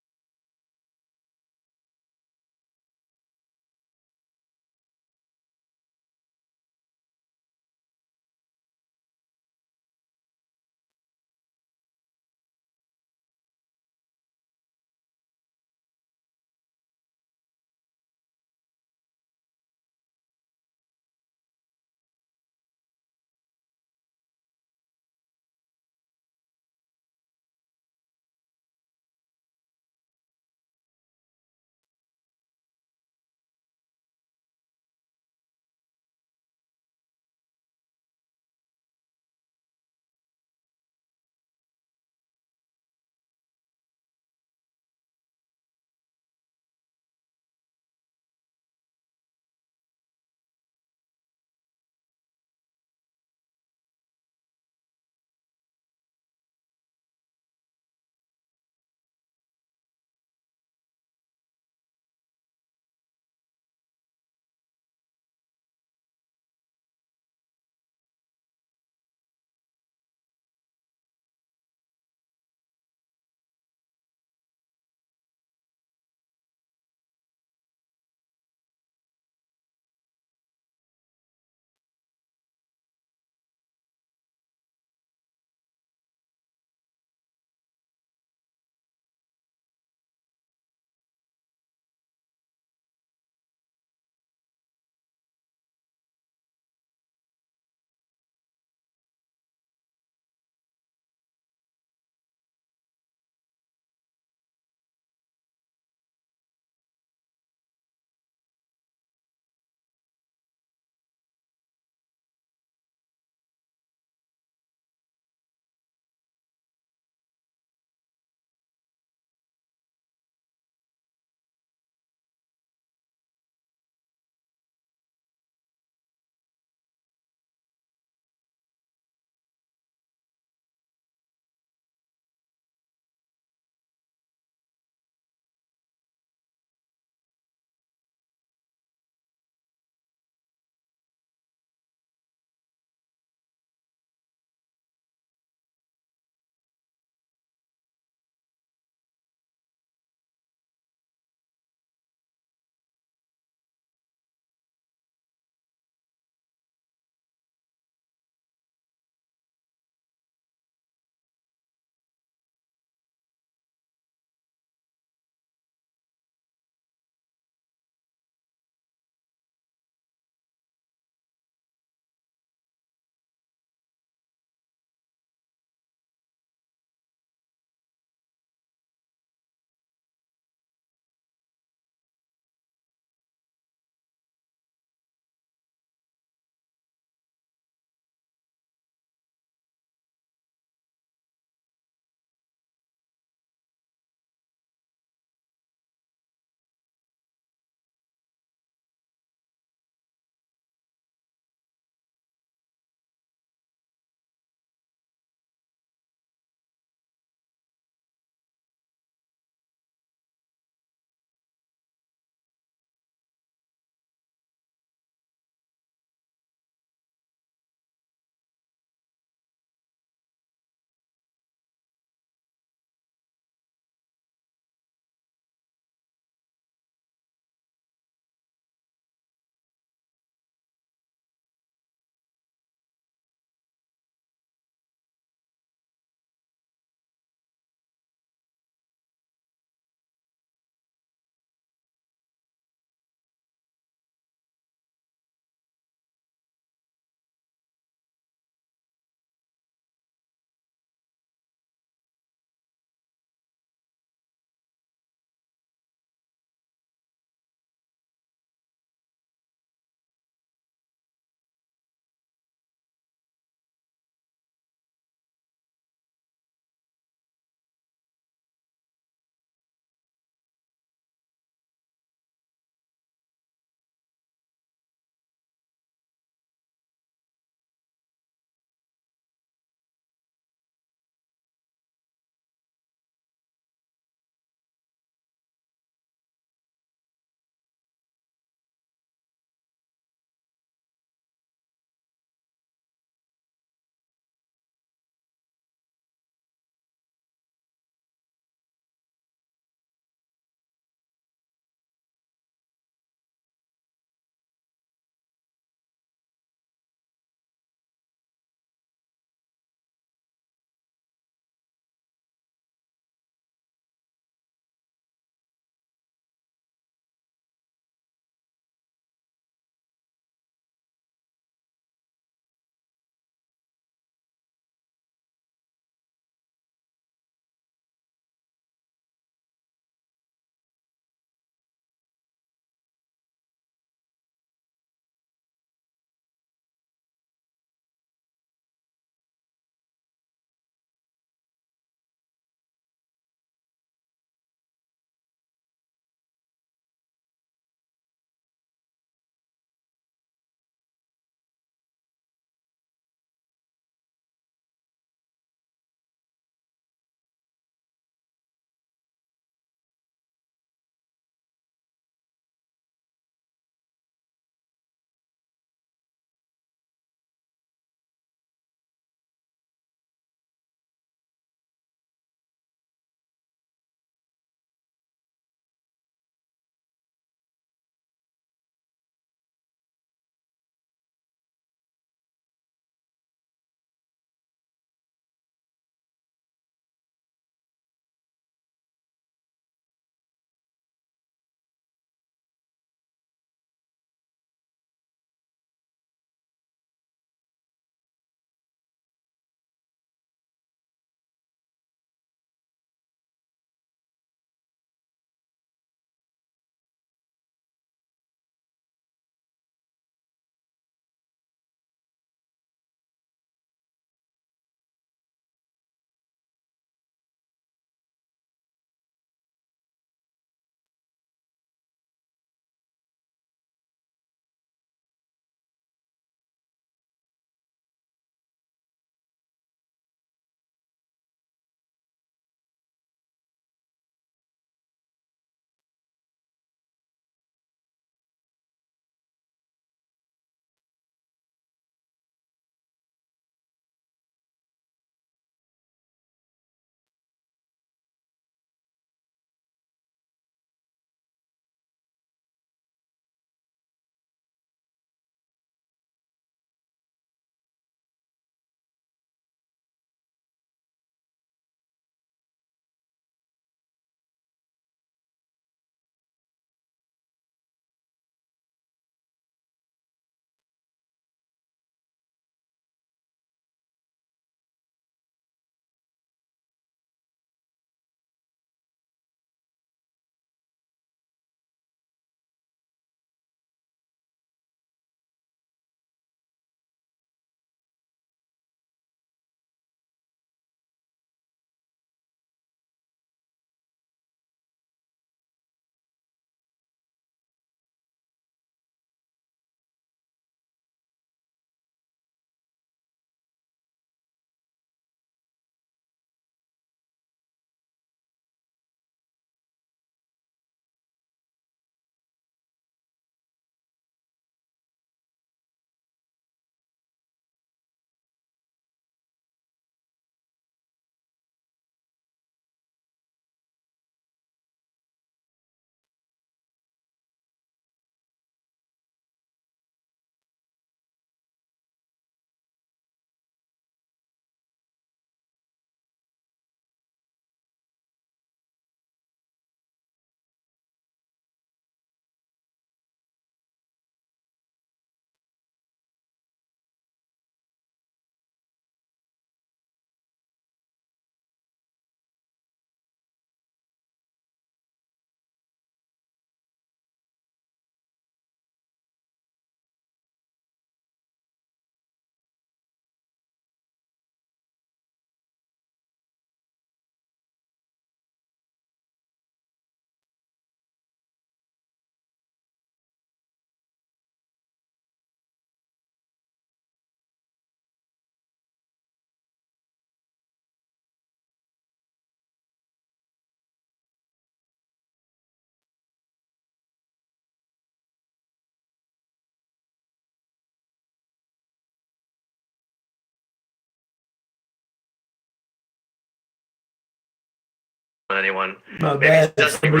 anyone. My Maybe bad. he doesn't think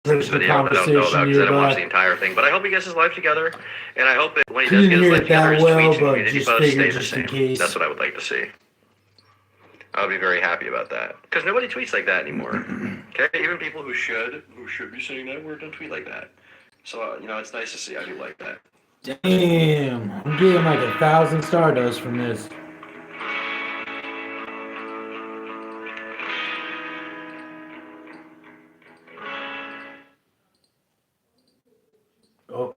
this The video, but I don't know about conversation because I didn't watch nearby. the entire thing. But I hope he gets his life together, and I hope that when he does Couldn't get his hear life it together, that his well, tweets and but community just posts stay figured the just in same. case. That's what I would like to see. I would be very happy about that because nobody tweets like that anymore. Okay, even people who should be saying that word don't tweet like that. So it's nice to see. I do like that. Damn, I'm getting like 1,000 Stardust from this. Oh.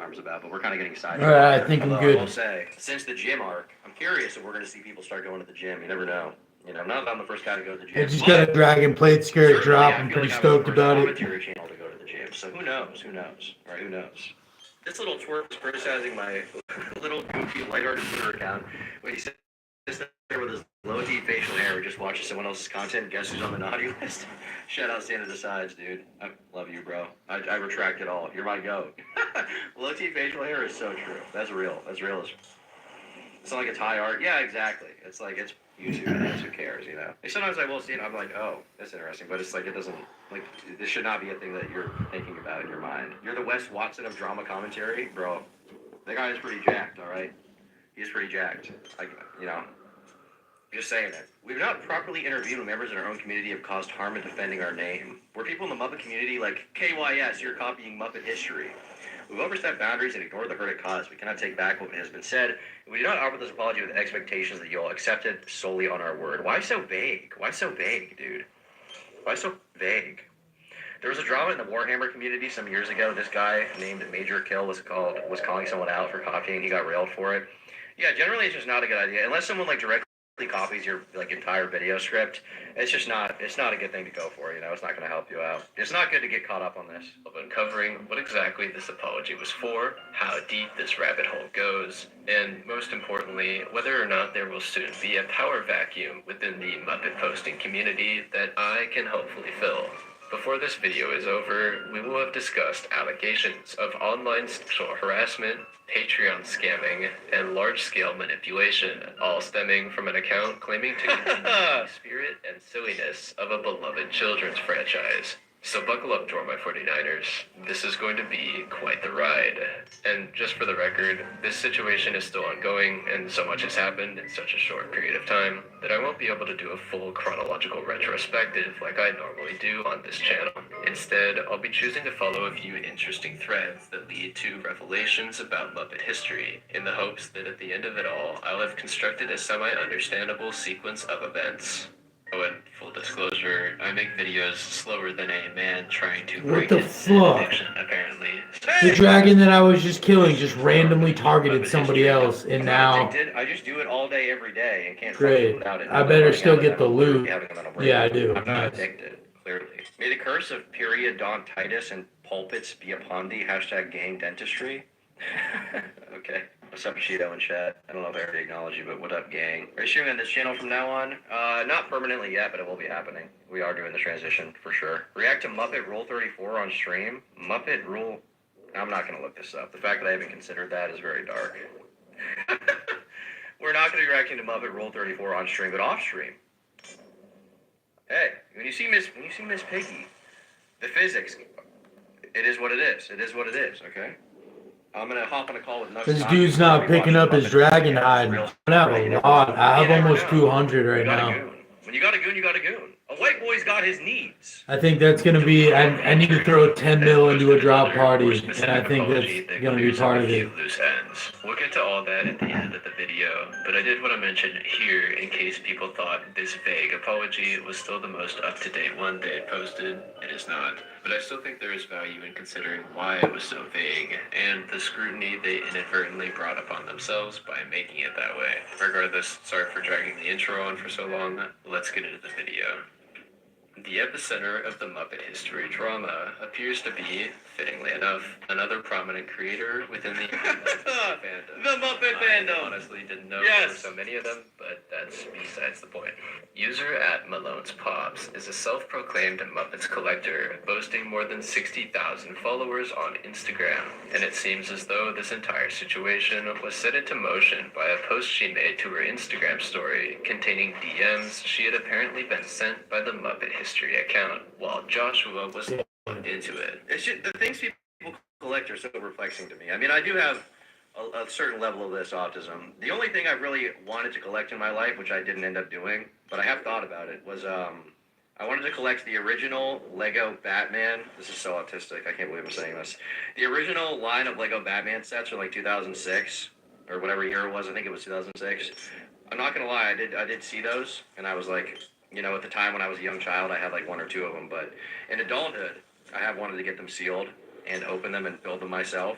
arms about, but we're kind of getting sidetracked. All right, I think I'm Although good. I will say, since the gym arc, I'm curious if we're going to see people start going to the gym. You never know. You know, not that I'm the first guy to go to the gym. I just got a Dragon Plate skirt drop. I'm pretty stoked about it. Commentary channel to go to the gym. So who knows? Who knows? All right, who knows? This little twerp is criticizing my little goofy lighthearted Twitter account when he sits there with his low-key facial hair and just watches someone else's content. Guess who's on the naughty list? Shout out Santa Decides, dude. I love you, bro. I retract it all. You're my goat. Low-key facial hair is so true. That's real. That's real. It's not like it's high art. Yeah, exactly. It's like it's YouTube. Who cares, you know? And sometimes I will see it and I'm like, oh, that's interesting. But it's like it doesn't, like, this should not be a thing that you're thinking about in your mind. You're the Wes Watson of drama commentary, bro. That guy is pretty jacked, all right? He's pretty jacked. Like, you know, just saying it. We've not properly interviewed when members in our own community have caused harm in defending our name. We're people in the Muppet community like, KYS, you're copying Muppet history. We've overstepped boundaries and ignored the hurt it caused. We cannot take back what has been said. We do not offer this apology with expectations that you'll accept it solely on our word. Why so vague? Why so vague, dude? Why so vague? There was a drama in the Warhammer community some years ago. This guy named Major Kill was calling someone out for copying. He got railed for it. Yeah, generally it's just not a good idea unless someone like directly copies your like entire video script. It's not a good thing to go for, you know. It's not going to help you out. It's not good to get caught up on this. Of uncovering what exactly this apology was for, how deep this rabbit hole goes, and most importantly, whether or not there will soon be a power vacuum within the Muppet posting community that I can hopefully fill. Before this video is over, we will have discussed allegations of online sexual harassment, Patreon scamming, and large-scale manipulation, all stemming from an account claiming to contain the spirit and silliness of a beloved children's franchise. So buckle up, Dormy 49ers. This is going to be quite the ride. And just for the record, this situation is still ongoing, and so much has happened in such a short period of time that I won't be able to do a full chronological retrospective like I normally do on this channel. Instead, I'll be choosing to follow a few interesting threads that lead to revelations about Muppet history, in the hopes that at the end of it all, I'll have constructed a semi-understandable sequence of events. Oh, and full disclosure, I make videos slower than a man trying to What break the his fuck? addiction, apparently. The dragon that I was just killing just randomly targeted somebody else, and now... I just do it all day, every day, and can't Great. function without it. I better still get the loot. Yeah, I do. I'm not addicted, clearly. May the curse of periodontitis and pulpits be upon thee. Hashtag gang dentistry. Okay. What's up, Cheeto in chat? I don't know if I already acknowledged you, but what up, gang? Are you streaming on this channel from now on? Not permanently yet, but it will be happening. We are doing the transition, for sure. React to Muppet Rule 34 on stream. Muppet Rule... I'm not going to look this up. The fact that I haven't considered that is very dark. We're not going to be reacting to Muppet Rule 34 on stream, but off stream. Hey, when you see Miss Piggy, the physics, it is what it is. It is what it is, okay? I'm gonna hop on a call with Nux. This dude's not picking up his dragon hide. I have a lot. I have almost 200 right now. When you got a goon, you got a goon. A white boy's got his needs. I think that's gonna be. I need to throw 10 mil into a drop party, and I think that's gonna be part of it. Loose ends. We'll get to all that at the end of the video, but I did want to mention here in case people thought this vague apology was still the most up-to-date one they had posted. It is not, but I still think there is value in considering why it was so vague and the scrutiny they inadvertently brought upon themselves by making it that way. Regardless, sorry for dragging the intro on for so long. Let's get into the video. The epicenter of the Muppet history drama appears to be, fittingly enough, another prominent creator within the fandom. The Muppet fandom! I honestly didn't know there were so many of them, but that's besides the point. User at Malone's Pops is a self-proclaimed Muppets collector, boasting more than 60,000 followers on Instagram, and it seems as though this entire situation was set into motion by a post she made to her Instagram story containing DMs she had apparently been sent by the Muppet history account, while Joshua was logged into it. It's just, the things people collect are so perplexing to me. I mean, I do have a certain level of this autism. The only thing I really wanted to collect in my life, which I didn't end up doing, but I have thought about it, was I wanted to collect the original Lego Batman. This is so autistic. I can't believe I'm saying this. The original line of Lego Batman sets from like 2006 or whatever year it was. I think it was 2006. I'm not gonna lie, I did see those, and I was like, you know, at the time when I was a young child, I had like one or two of them. But in adulthood, I have wanted to get them sealed and open them and build them myself.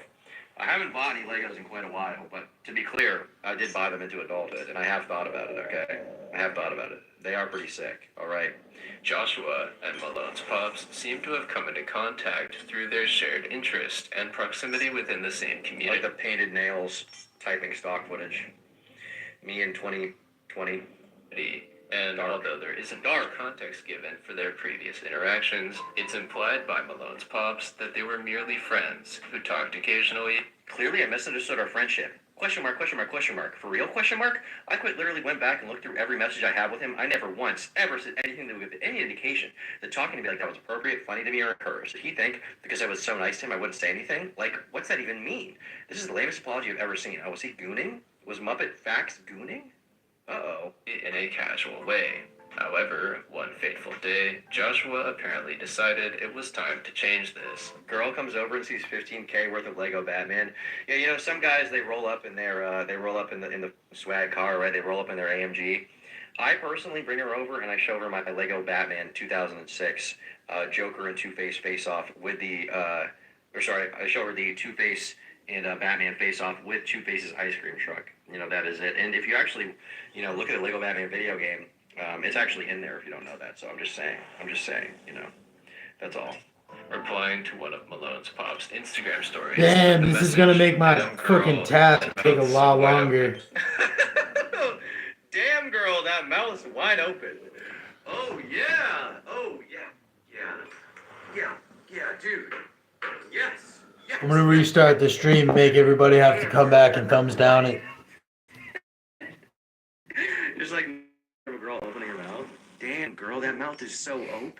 I haven't bought any Legos in quite a while, but to be clear, I did buy them into adulthood, and I have thought about it, okay? I have thought about it. They are pretty sick, alright? Joshua and Malone's pops seem to have come into contact through their shared interest and proximity within the same community. Like the painted nails, typing stock footage. Me in 2020. And although there isn't dark context given for their previous interactions, it's implied by Malone's pops that they were merely friends who talked occasionally. Clearly, I misunderstood our friendship. Question mark, question mark, question mark. For real, question mark? I quite literally went back and looked through every message I have with him. I never once, ever said anything that would give any indication that talking to me like that was appropriate, funny to me, or encouraged. Did he think because I was so nice to him I wouldn't say anything? Like, what's that even mean? This is the lamest apology I've ever seen. Oh, was he gooning? Was Muppet Fax gooning? Uh-oh. In a casual way. However, one fateful day, Joshua apparently decided it was time to change this. Girl comes over and sees $15K worth of Lego Batman. Yeah, you know, some guys, they roll up in their, they roll up in the swag car, right? They roll up in their AMG. I personally bring her over and I show her my Lego Batman 2006 Joker and Two-Face face-off with the, I show her the Two-Face and Batman face-off with Two-Face's ice cream truck. You know, that is it. And if you actually, you know, look at the Lego Batman video game, it's actually in there if you don't know that. So I'm just saying, you know, that's all. Replying to one of Malone's pops' Instagram stories. Damn, this is gonna make my freaking task take a lot longer. Damn, girl, that mouth is wide open. Oh, yeah. Oh, yeah, dude. Yes. I'm gonna restart the stream, make everybody have to come back and thumbs down it. Just like a girl opening her mouth. Damn, girl, that mouth is so open.